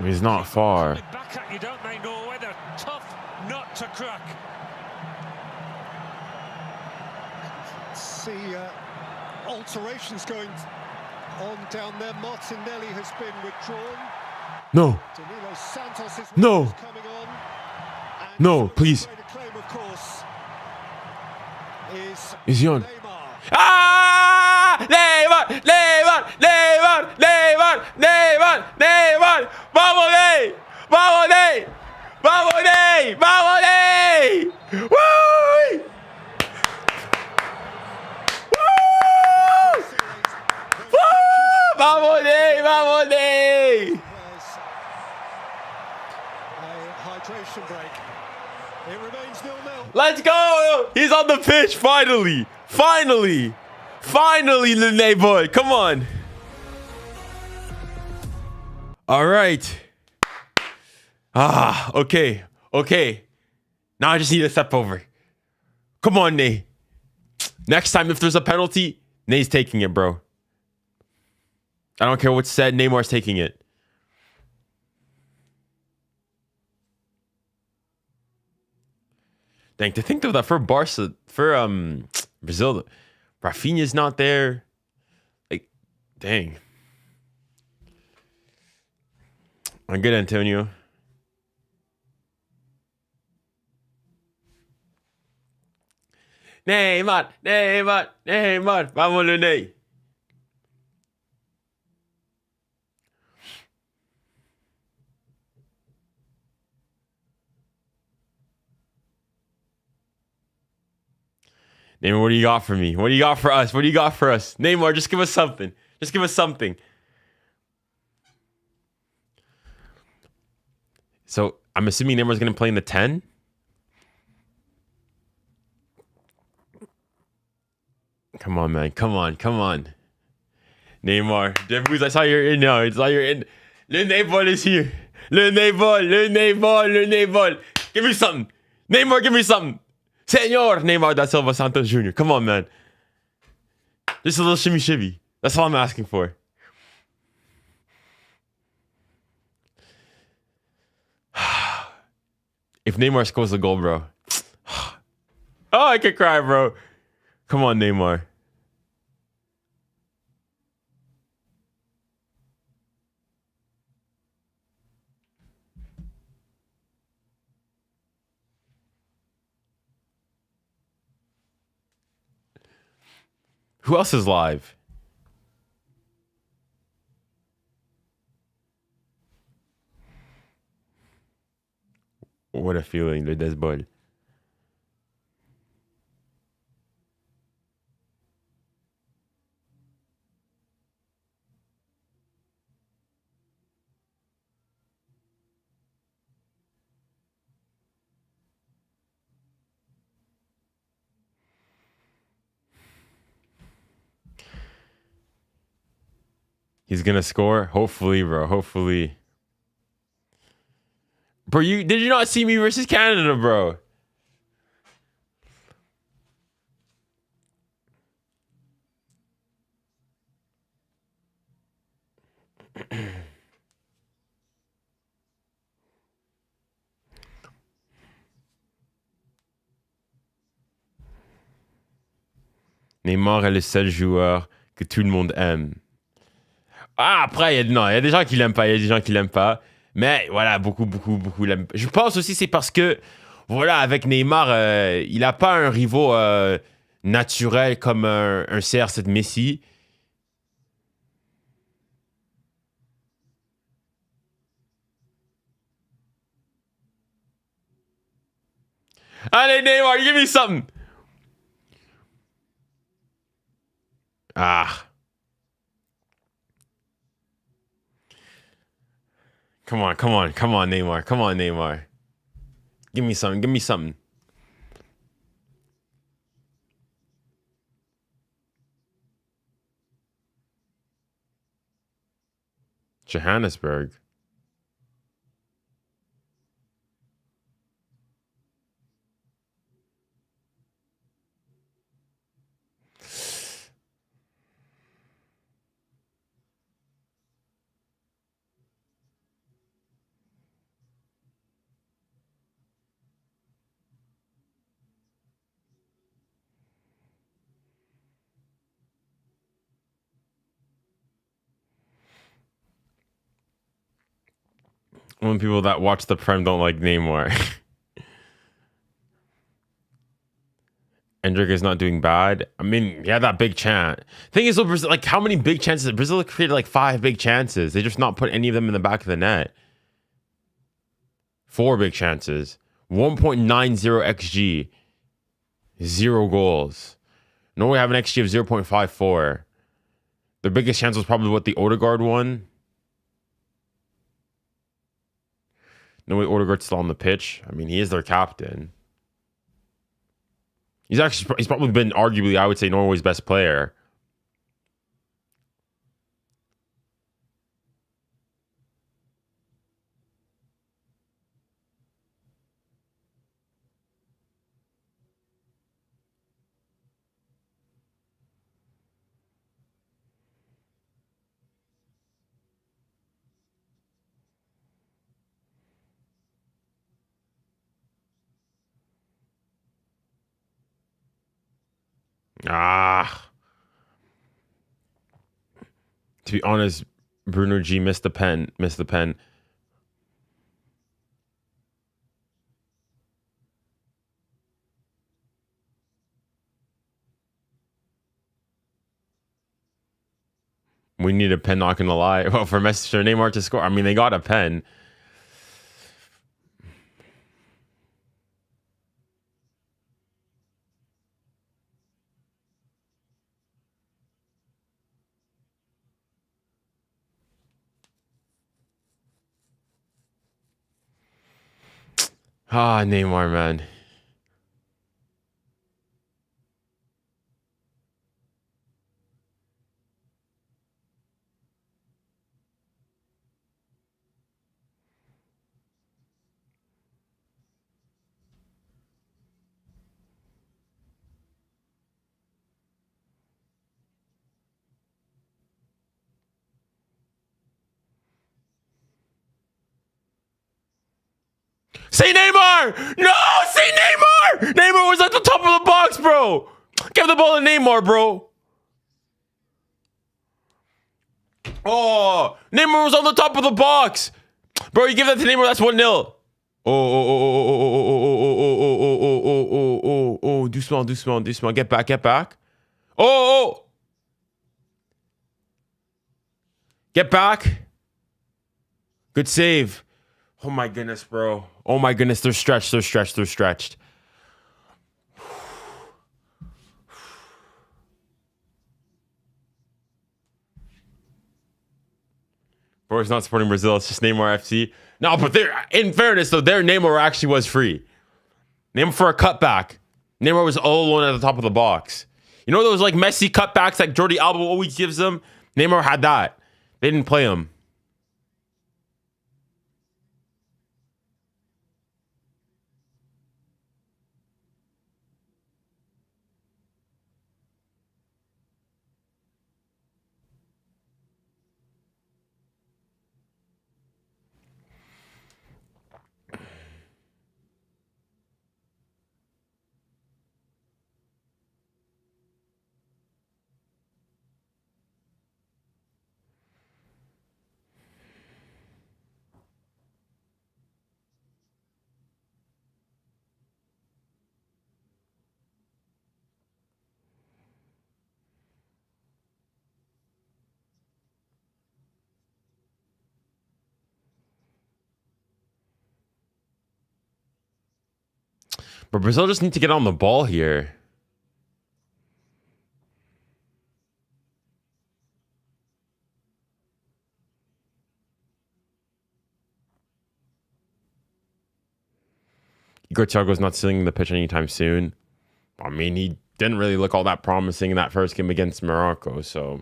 Speaker 1: He's not far.
Speaker 2: Back at you, don't they, Norway? They're tough nut to crack.
Speaker 3: See alterations going on down there. Martinelli has been withdrawn.
Speaker 1: No.
Speaker 3: Danilo Santos is
Speaker 1: No.
Speaker 3: coming on. And
Speaker 1: No, please.
Speaker 3: the claim, of course, is
Speaker 1: Is he on?
Speaker 3: Neymar.
Speaker 1: Ah! Vamos, Ney! Vamos, Ney!
Speaker 3: A hydration break. It remains 0-0.
Speaker 1: Let's go! He's on the pitch, finally! Finally! Finally, the Ney boy. Come on. All right. Okay. Okay. Now I just need a step over. Come on, Ney. Next time, if there's a penalty, Ney's taking it, bro. I don't care what's said. Neymar's taking it. Dang, to think though that for Barca, for Brazil, Rafinha's not there. Like, dang. I'm good, Antonio. Neymar, Neymar, Neymar. Vamos, Ney. Neymar, what do you got for me? What do you got for us? What do you got for us? Neymar, just give us something. Just give us something. So, I'm assuming Neymar's going to play in the 10? Come on, man. Come on. Come on. Neymar. Devous, I saw you're in now. I saw you're in. Le Neymar is here. Le Neymar. Le Neymar. Le Neymar. Give me something. Neymar, give me something. 𝙎𝙊𝘾𝙼𝘾𝘼𝙎 Jr. Come on, man. Just a little shimmy. That's all I'm asking for. If Neymar scores a goal, bro. Oh, I could cry, bro. Come on, Neymar. Who else is live? What a feeling, le 𝙬𝙬𝘏. He's gonna score? Hopefully, bro. Hopefully. Bro, did you not see me versus Canada, bro? Neymar est le seul joueur que tout le monde aime. Ah, après, il y a des gens qui l'aiment pas, il y a des gens qui l'aiment pas. Mais voilà, beaucoup l'aiment. Je pense aussi c'est parce que, voilà, avec Neymar, il n'a pas un rivaux naturel comme un CR7 Messi. Allez, Neymar, give me something. Ah. Come on, Neymar. Come on, Neymar. Give me something. Johannesburg. When people that watch the Prem don't like Neymar. Endrick is not doing bad. I mean, yeah, that big chance. Thing is, Brazil, like, how many big chances? Brazil created like 5 big chances. They just not put any of them in the back of the net. 4 big chances. 1.90 XG. 0 goals. Norway have an XG of 0.54. Their biggest chance was probably what the Odegaard one. No way Odegaard's still on the pitch. I mean, he is their captain. He's probably been arguably, I would say, Norway's best player. To be honest, Bruno G missed the pen. We need a pen, not gonna lie. Well, for Messi or Neymar to score. I mean, they got a pen. Neymar, man. Say Neymar! No! Say Neymar! Neymar was at the top of the box, bro! Give the ball to Neymar, bro. Oh, Neymar was on the top of the box. Bro, you give that to Neymar, that's 1-0. Doucement. Get back. Oh. Get back. Good save. Oh my goodness, bro. Oh my goodness, they're stretched. Bro, it's not supporting Brazil. It's just Neymar FC. No, but in fairness, though, their Neymar actually was free. Neymar for a cutback. Neymar was all alone at the top of the box. You know those like Messi cutbacks like Jordi Alba always gives them? Neymar had that. They didn't play him. But Brazil just need to get on the ball here. Igor Thiago's not seeing the pitch anytime soon. I mean, he didn't really look all that promising in that first game against Morocco, so...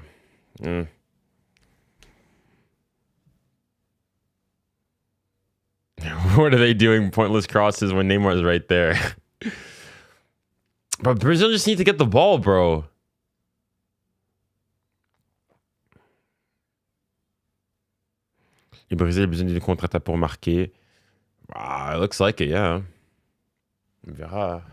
Speaker 1: What are they doing? Pointless crosses when Neymar's right there. But Brazil just need to get the ball, bro. Le Brésil a besoin d'une contre-attaque pour marquer. It looks like it, yeah. On verra.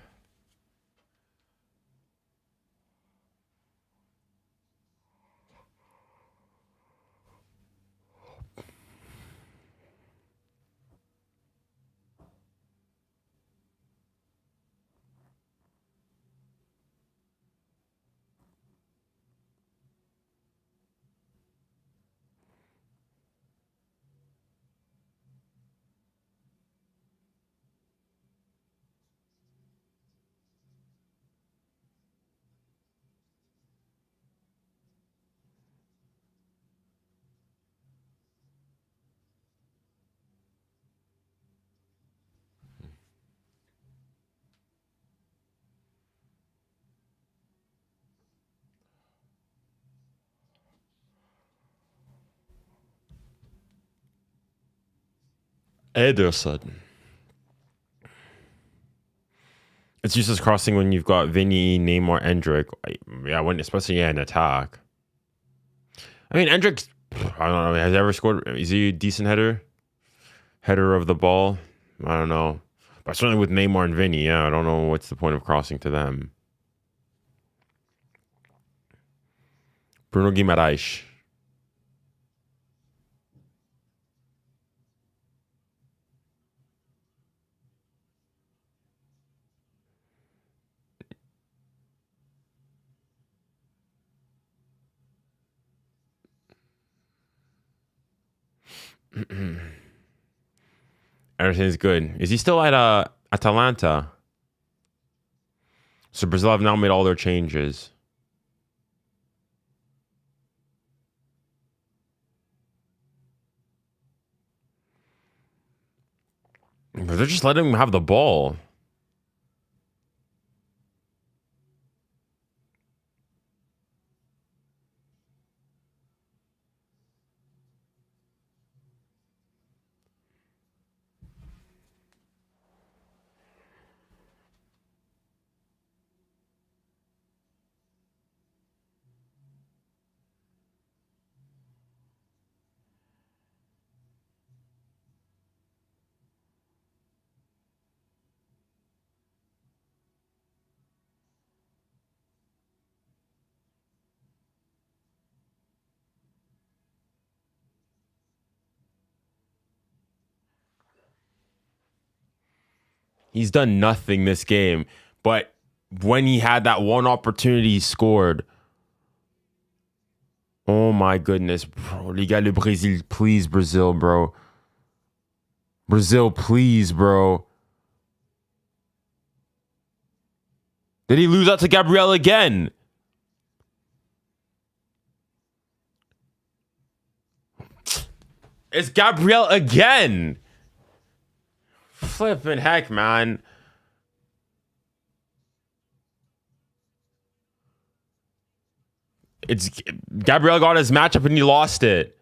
Speaker 1: Ederson. It's useless crossing when you've got Vinny, Neymar, Endrick. Yeah, when especially in attack. I mean, Endrick, I don't know, has he ever scored? Is he a decent header? Header of the ball? I don't know. But certainly with Neymar and Vinny, yeah, I don't know what's the point of crossing to them. Bruno Guimaraes. Everything's good. Is he still at Atalanta? So Brazil have now made all their changes. But they're just letting him have the ball. He's done nothing this game. But when he had that one opportunity, he scored. Oh my goodness, bro. 𝙎𝙊𝘾𝘼𝙎𝙏, please, Brazil, bro. Brazil, please, bro. Did he lose out to Gabriel again? It's Gabriel again. Flippin' heck, man. It's Gabriel got his matchup and he lost it.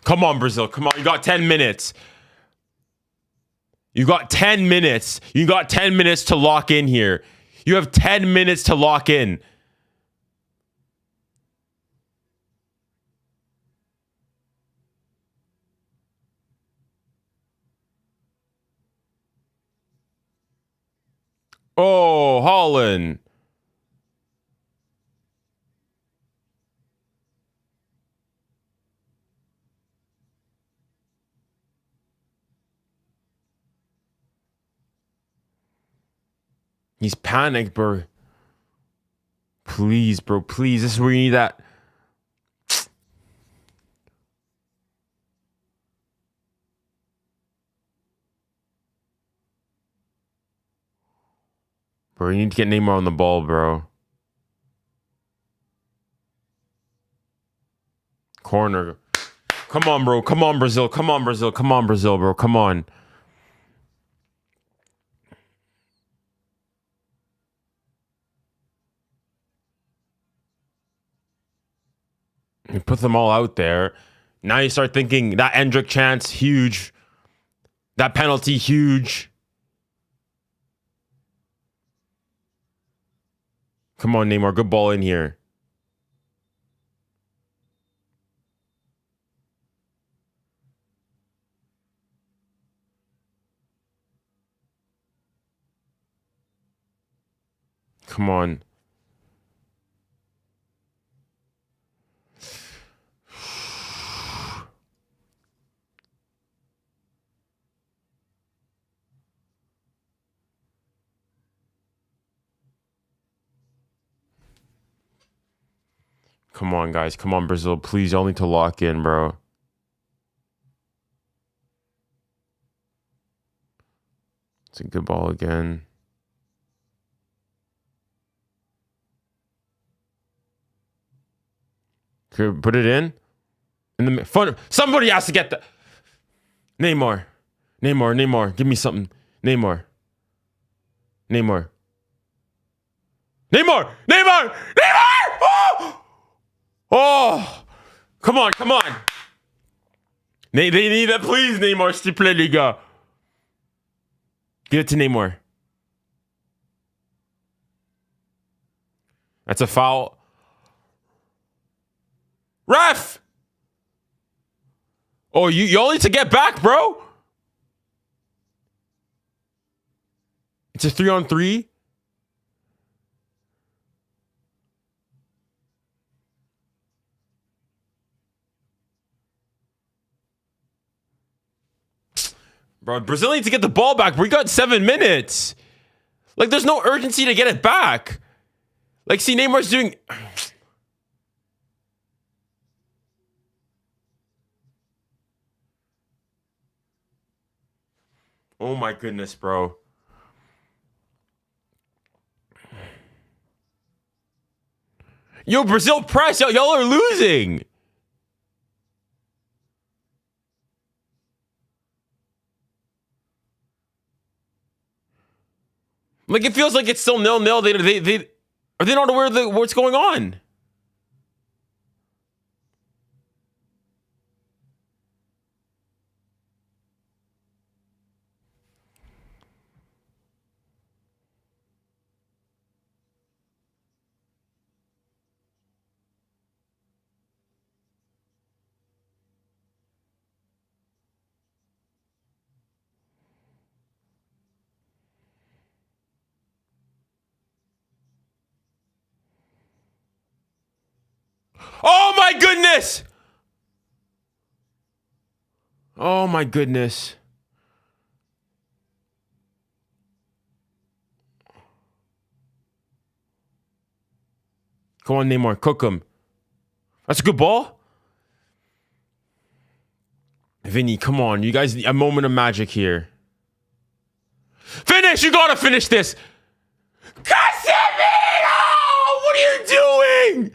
Speaker 1: Come on, Brazil. Come on. You got 10 minutes. You got 10 minutes. You got 10 minutes to lock in here. You have 10 minutes to lock in. Oh, Haaland. He's panicked, bro. Please, bro. Please. This is where you need that. Bro, you need to get Neymar on the ball, bro. Corner. Come on, bro. Come on, Brazil. Come on, Brazil. Come on, Brazil, bro. Come on. You put them all out there. Now you start thinking that Endrick chance, huge. That penalty, huge. Come on, Neymar. Good ball in here. Come on. Come on, guys. Come on, Brazil. Please, y'all need to lock in, bro. It's a good ball again. Put it in the front. Somebody has to get the Neymar. Give me something. Neymar. Oh! Come on. They need that, please, Neymar, s'il te plaît, les gars. Give it to Neymar. That's a foul. Ref! Oh, y'all need to get back, bro. It's a 3-on-3. Bro, Brazil needs to get the ball back. We got 7 minutes. Like, there's no urgency to get it back. Like, see, Neymar's doing... Oh my goodness, bro. Yo, Brazil press. Y'all are losing. Like, it feels like it's still 0-0. They don't know what's going on. Oh my goodness! Oh my goodness. Come on, Neymar, cook him. That's a good ball. Vinny, come on. You guys need a moment of magic here. Finish! You gotta finish this! Casemiro! What are you doing?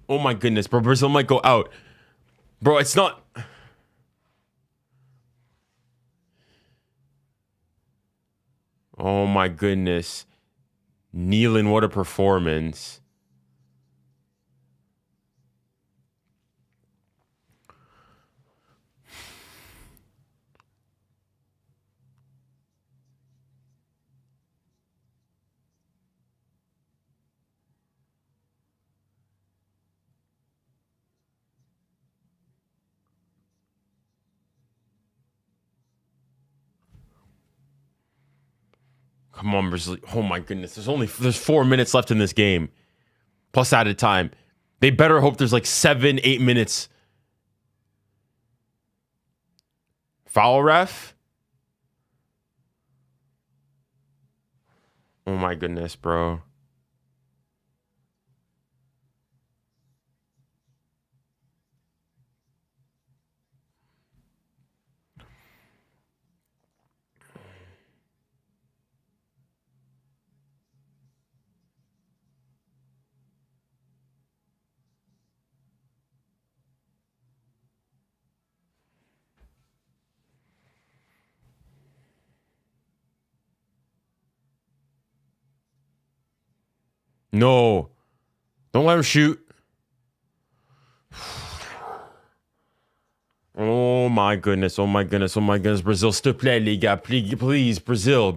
Speaker 1: Oh my goodness, bro. Brazil might go out. Bro, it's not... Oh my goodness. Ňílem, what a performance. Come on, Brazil. Oh my goodness. There's 4 minutes left in this game. Plus added time. They better hope there's like 7-8 minutes. Foul ref? Oh my goodness, bro. No. Don't let him shoot. Oh my goodness. Oh my goodness. Oh my goodness. Brazil, s'il te plaît, les gars. Please. Brazil.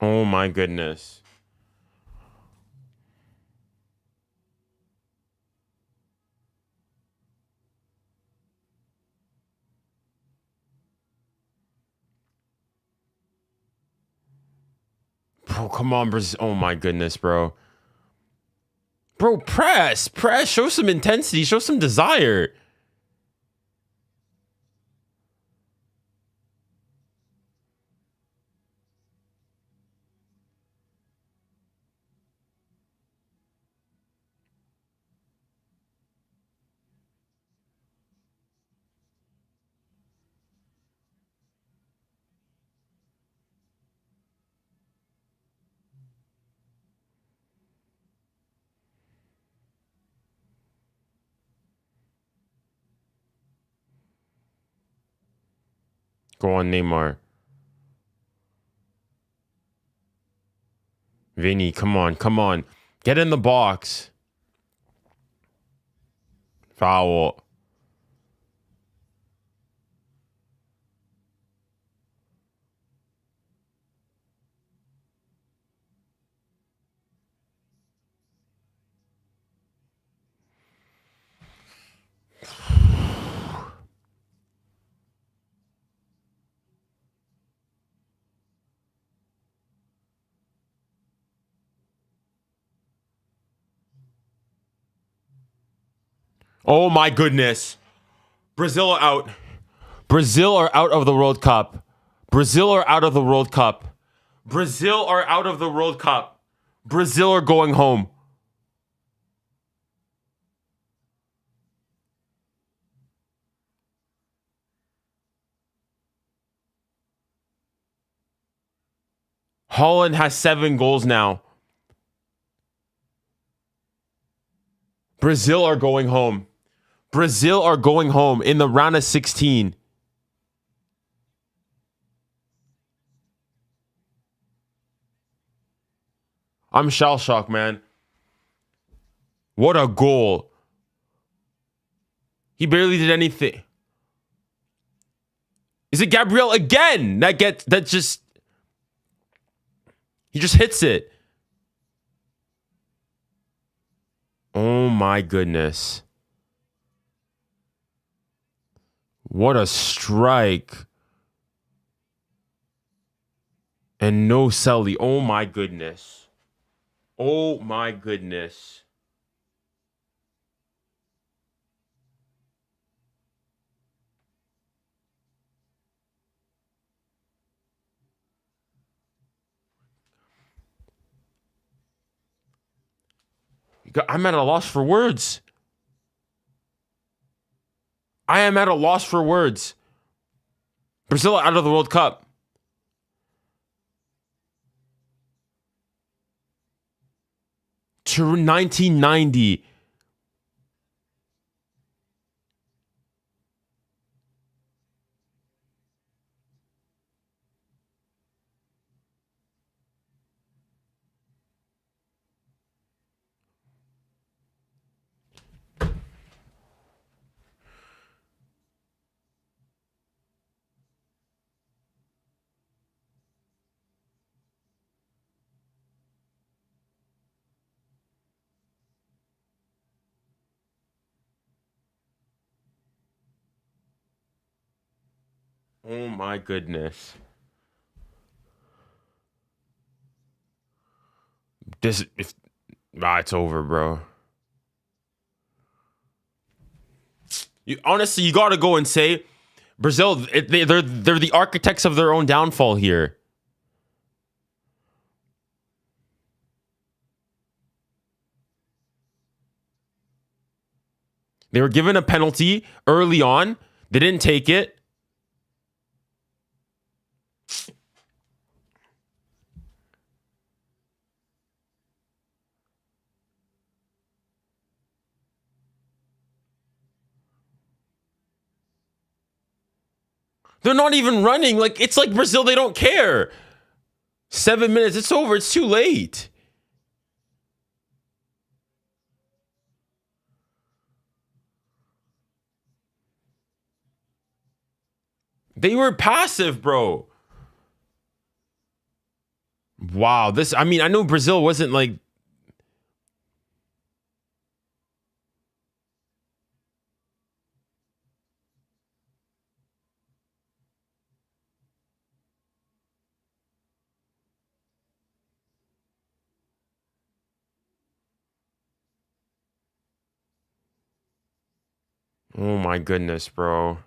Speaker 1: Oh my goodness. Bro, come on, Brazil. Oh my goodness, bro. Bro, press. Show some intensity. Show some desire. Go on, Neymar. Vinny, come on. Get in the box. Foul. Oh my goodness. Brazil are out. Brazil are out of the World Cup. Brazil are out of the World Cup. Brazil are out of the World Cup. Brazil are going home. Holland has 7 goals now. Brazil are going home. Brazil are going home in the round of 16. I'm shell shocked, man. What a goal. He barely did anything. Is it Gabriel again? He just hits it. Oh my goodness. What a strike. And no Selly. Oh my goodness. Oh my goodness. I'm at a loss for words. I am at a loss for words. Brazil out of the World Cup. To 1990. Oh my goodness. It's over, bro. Honestly, you got to go and say Brazil, they're the architects of their own downfall here. They were given a penalty early on. They didn't take it. They're not even running. It's like Brazil, they don't care. 7 minutes, it's over. It's too late. They were passive, bro. Wow, I know Brazil wasn't like... Oh my goodness, bro.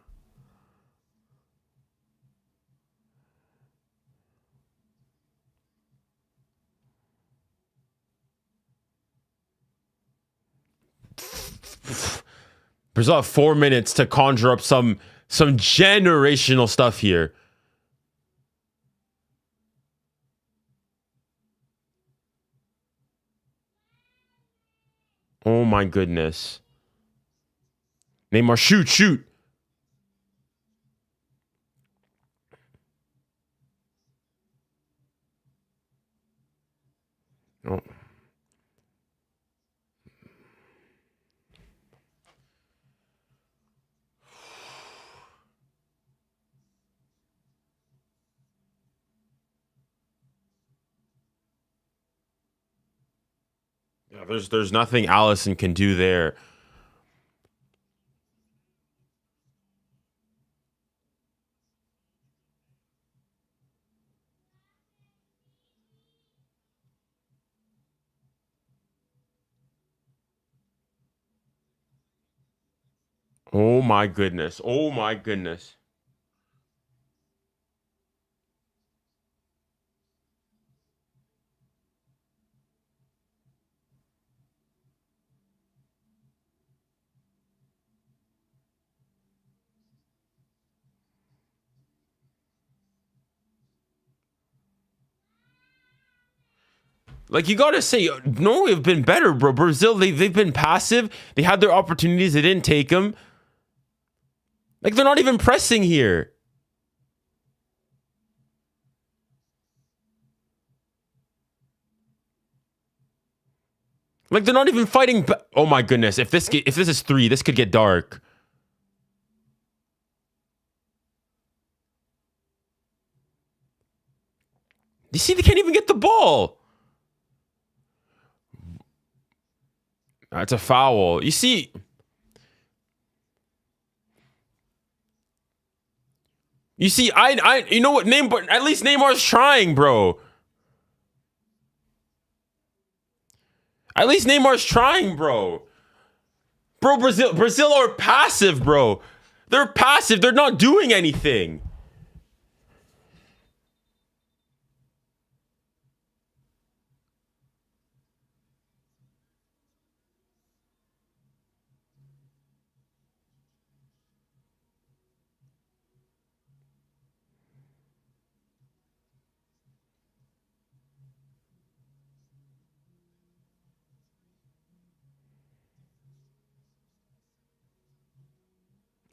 Speaker 1: Brazil have 4 minutes to conjure up some generational stuff here. Oh my goodness. Neymar, shoot. Oh. Yeah, there's nothing Alisson can do there. Oh my goodness. Oh my goodness. Like, you gotta say, Norway have been better, bro. Brazil, they've been passive. They had their opportunities. They didn't take them. Like, they're not even pressing here. Like, they're not even fighting. Oh my goodness! If this is 3, this could get dark. You see, they can't even get the ball. That's a foul. You see, you know what? At least Neymar's trying, bro. At least Neymar's trying, bro. Bro, Brazil are passive, bro. They're passive. They're not doing anything.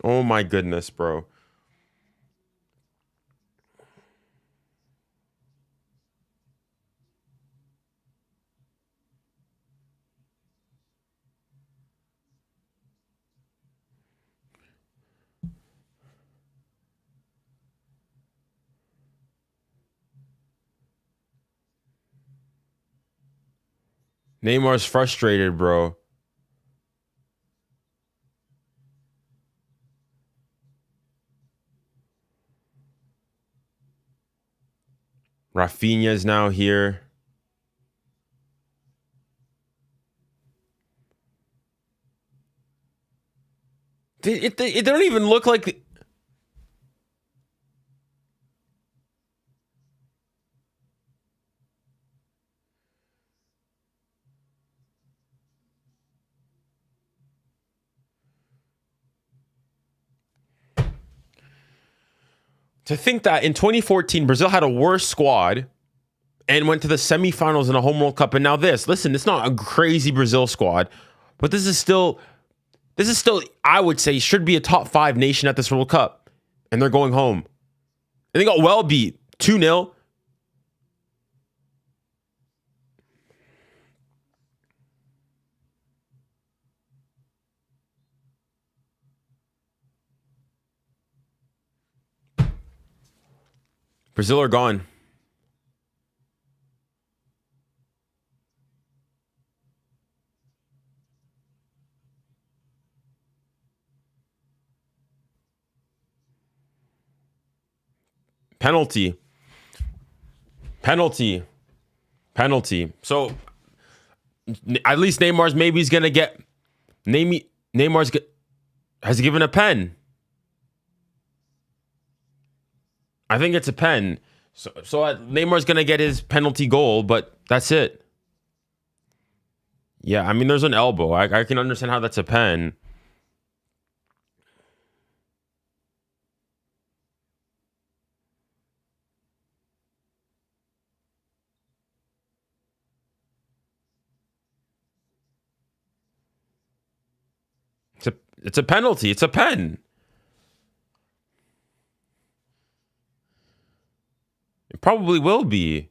Speaker 1: Oh my goodness, bro. Neymar's frustrated, bro. Rafinha's now here. They don't even look like... To think that in 2014, Brazil had a worse squad and went to the semifinals in a home World Cup. And now this, listen, it's not a crazy Brazil squad, but this is still, I would say, should be a top 5 nation at this World Cup. And they're going home. And they got well beat 2-0. Brazil are gone. Penalty. So at least Neymar's maybe he's gonna get Neymar's has given a pen. I think it's a pen. So Neymar's going to get his penalty goal, but that's it. Yeah, I mean, there's an elbow. I can understand how that's a pen. It's a penalty. It's a pen. It probably will be.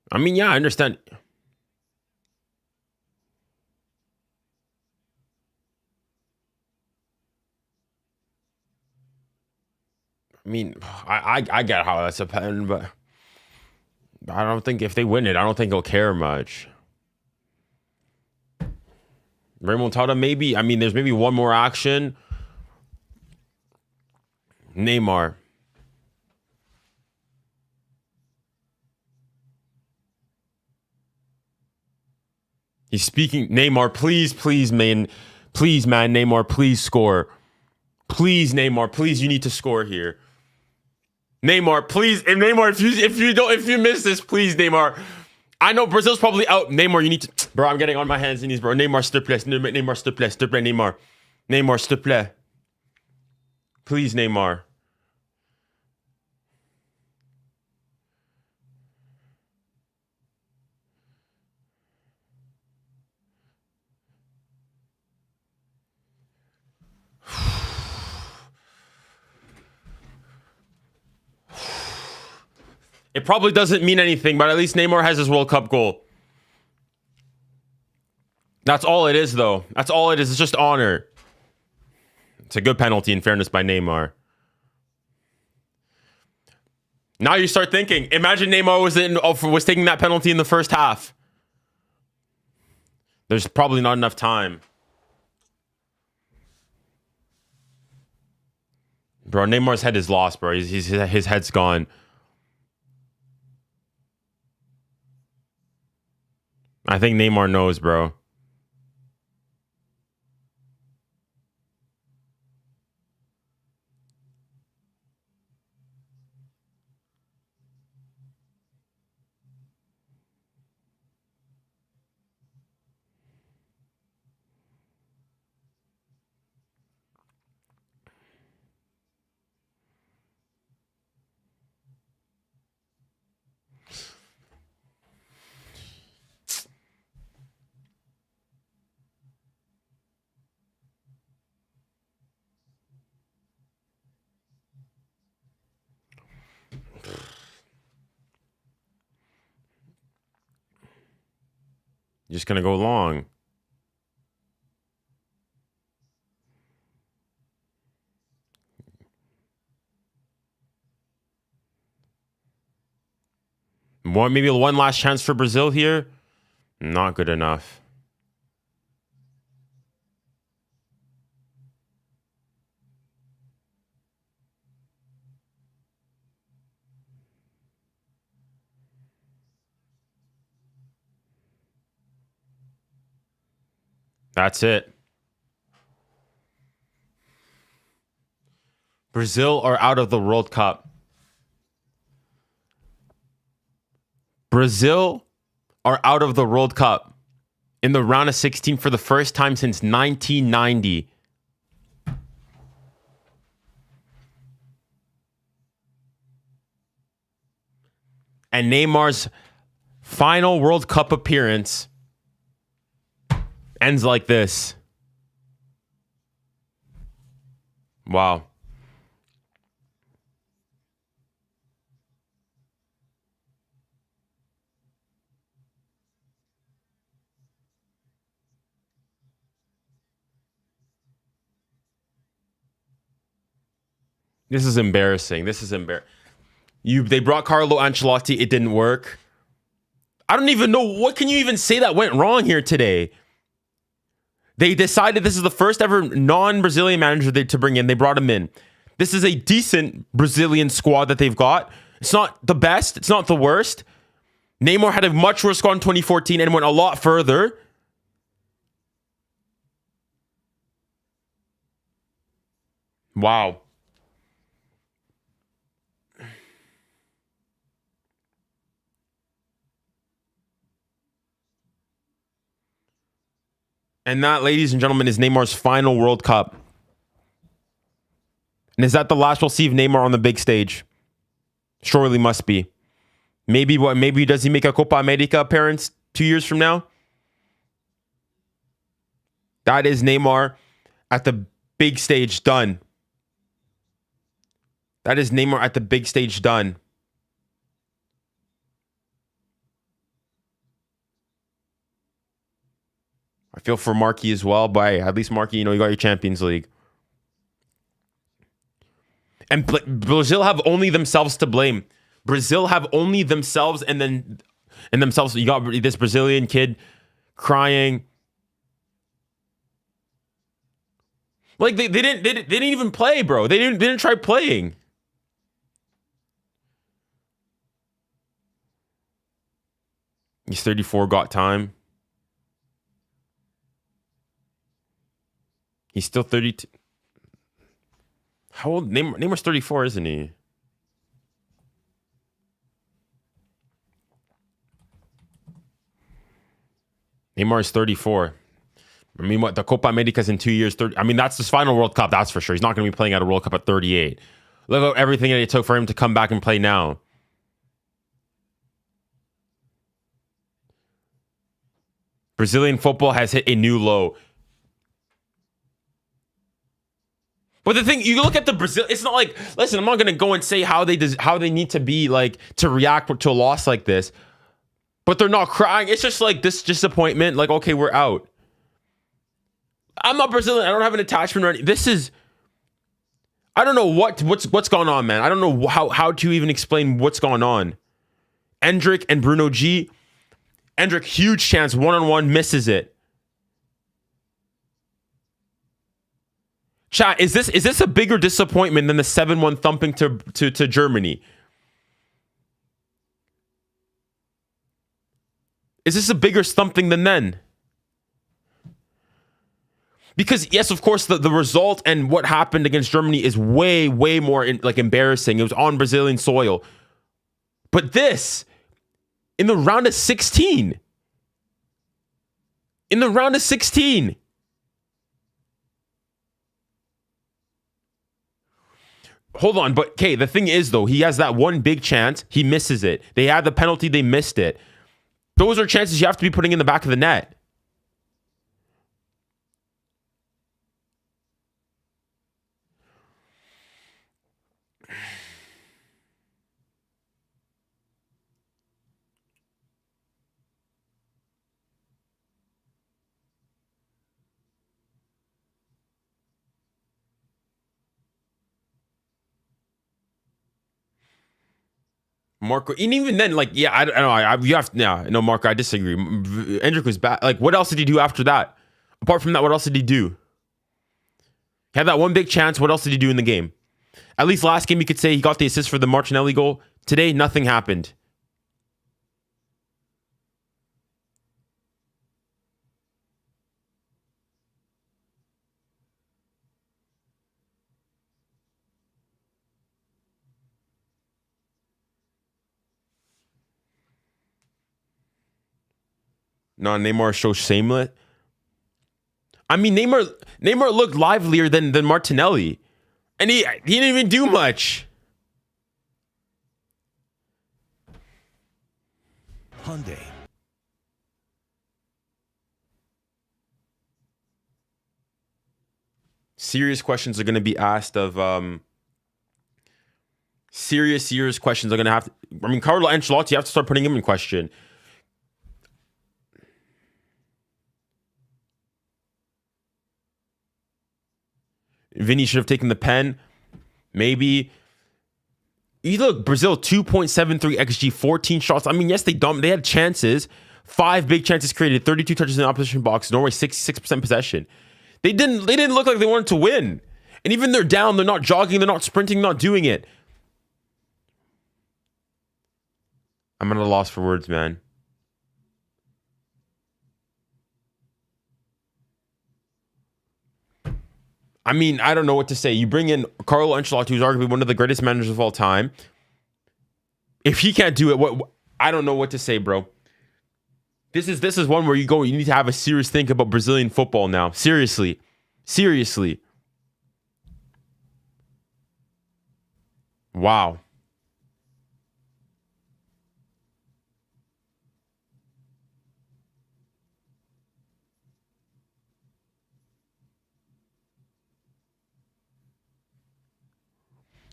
Speaker 1: I mean, yeah, I understand. I mean, I get how that's a pen, but I don't think if they win it, I don't think he'll care much. Remontada, maybe. I mean, there's maybe one more action. Neymar. He's speaking. Neymar, please, man. Please, man. Neymar, please score. Please, Neymar. Please, you need to score here. Neymar, please. And Neymar, if you miss this, please, Neymar. I know Brazil's probably out. Neymar, you need to... Bro, I'm getting on my hands and knees, bro. Neymar, s'il te plaît. Neymar, s'il te plaît. S'il te plaît, Neymar. Neymar, s'il te plaît. Please, Neymar. It probably doesn't mean anything, but at least Neymar has his World Cup goal. That's all it is, though. That's all it is. It's just honor. It's a good penalty, in fairness, by Neymar. Now you start thinking, imagine Neymar was taking that penalty in the first half. There's probably not enough time. Bro, Neymar's head is lost, bro. His head's gone. I think Neymar knows, bro. Just gonna go long. Maybe one last chance for Brazil here. Not good enough. That's it. Brazil are out of the World Cup. Brazil are out of the World Cup in the round of 16 for the first time since 1990. And Neymar's final World Cup appearance ends like this. Wow. This is embarrassing. They brought Carlo Ancelotti. It didn't work. I don't even know. What can you even say that went wrong here today? They decided this is the first ever non-Brazilian manager to bring in. They brought him in. This is a decent Brazilian squad that they've got. It's not the best. It's not the worst. Neymar had a much worse squad in 2014 and went a lot further. Wow. And that, ladies and gentlemen, is Neymar's final World Cup. And is that the last we'll see of Neymar on the big stage? Surely must be. Maybe what? Maybe does he make a Copa America appearance 2 years from now? That is Neymar at the big stage done. That is Neymar at the big stage done. I feel for Marquis as well, but at least Marquis, you know, you got your Champions League. And Brazil have only themselves to blame. Brazil have only themselves and themselves. You got this Brazilian kid crying. Like they didn't even play, bro. They didn't try playing. He's 34, got time. He's still 32. How old? Neymar's 34, isn't he? Neymar is 34. I mean, what? The Copa America's in 2 years. I mean, that's his final World Cup, that's for sure. He's not going to be playing at a World Cup at 38. Look at everything that it took for him to come back and play now. Brazilian football has hit a new low. But the thing, you look at the Brazil, it's not like, listen, I'm not going to go and say how they need to be like to react to a loss like this. But they're not crying. It's just like this disappointment. Like, okay, we're out. I'm not Brazilian. I don't have an attachment or anything. This is, I don't know what's going on, man. I don't know how to even explain what's going on. Endrick and Bruno G. Endrick, huge chance, one-on-one, misses it. Chat, is this a bigger disappointment than the 7-1 thumping to Germany? Is this a bigger thumping than then? Because yes, of course, the result and what happened against Germany is way more embarrassing. It was on Brazilian soil. But this, in the round of 16. In the round of 16. Hold on, but okay, the thing is though, he has that one big chance, he misses it. They had the penalty, they missed it. Those are chances you have to be putting in the back of the net. Marco, and even then, like, yeah, I don't know. You have to, yeah, no, Marco, I disagree. Endrick was bad. Like, what else did he do after that? Apart from that, what else did he do? He had that one big chance. What else did he do in the game? At least last game, you could say he got the assist for the Martinelli goal. Today, nothing happened. No, Neymar shows shameless. I mean, Neymar looked livelier than Martinelli. And he didn't even do much.
Speaker 9: Hyundai.
Speaker 1: Serious questions are going to be asked of serious questions are going to have to, I mean, Carlo Ancelotti, you have to start putting him in question. Vinny should have taken the pen. Maybe. You look, Brazil 2.73 XG, 14 shots. I mean, yes, they had chances. 5 big chances created, 32 touches in the opposition box. Norway 66% possession. They didn't look like they wanted to win. And even they're down, they're not jogging, they're not sprinting, not doing it. I'm at a loss for words, man. I mean, I don't know what to say. You bring in Carlo Ancelotti, who's arguably one of the greatest managers of all time. If he can't do it, what I don't know what to say, bro. This is one where you need to have a serious think about Brazilian football now. Seriously. Seriously. Wow.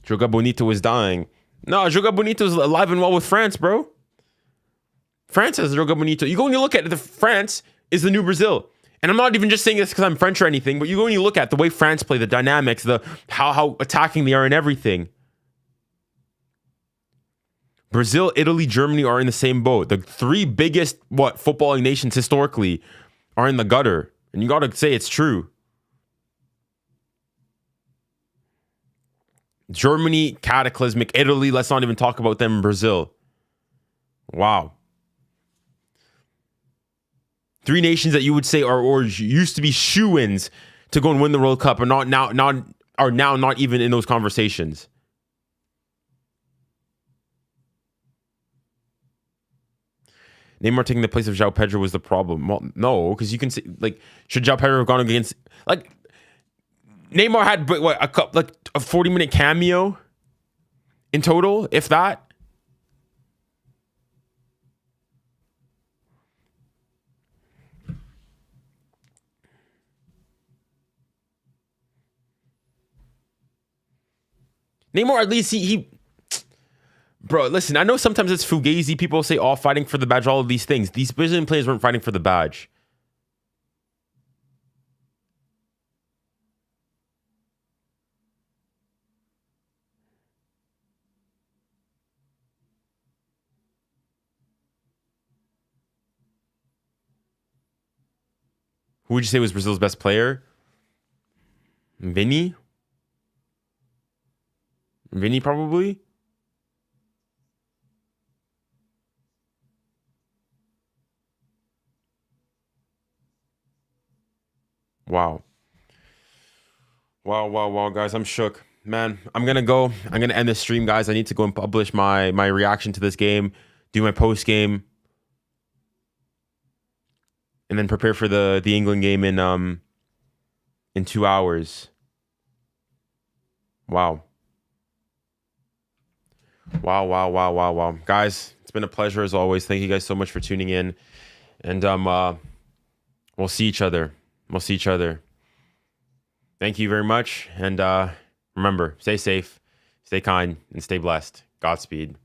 Speaker 1: Joga Bonito was dying. No, Joga Bonito is alive and well with France, bro. France has Joga Bonito. You go and you look at France is the new Brazil. And I'm not even just saying this because I'm French or anything, but you go and you look at the way France play, the dynamics, the how attacking they are and everything. Brazil, Italy, Germany are in the same boat. The three biggest footballing nations historically are in the gutter. And you got to say it's true. Germany, cataclysmic. Italy, let's not even talk about them in Brazil. Wow. Three nations that you would say are or used to be shoo-ins to go and win the World Cup are now not even in those conversations. Neymar taking the place of João Pedro was the problem. Well, no, because you can see, like, should João Pedro have gone against, like, Neymar had a 40-minute cameo in total, if that. Neymar, at least he bro, listen, I know sometimes it's fugazi. People say, oh, fighting for the badge, all of these things. These Brazilian players weren't fighting for the badge. Who would you say was Brazil's best player? Vini? Vini, probably? Wow. Wow, guys. I'm shook. Man, I'm going to go. I'm going to end this stream, guys. I need to go and publish my reaction to this game, do my post game, and then prepare for the England game in 2 hours. Wow. Wow. Guys, it's been a pleasure as always. Thank you guys so much for tuning in. And we'll see each other. Thank you very much. And remember, stay safe, stay kind, and stay blessed. Godspeed.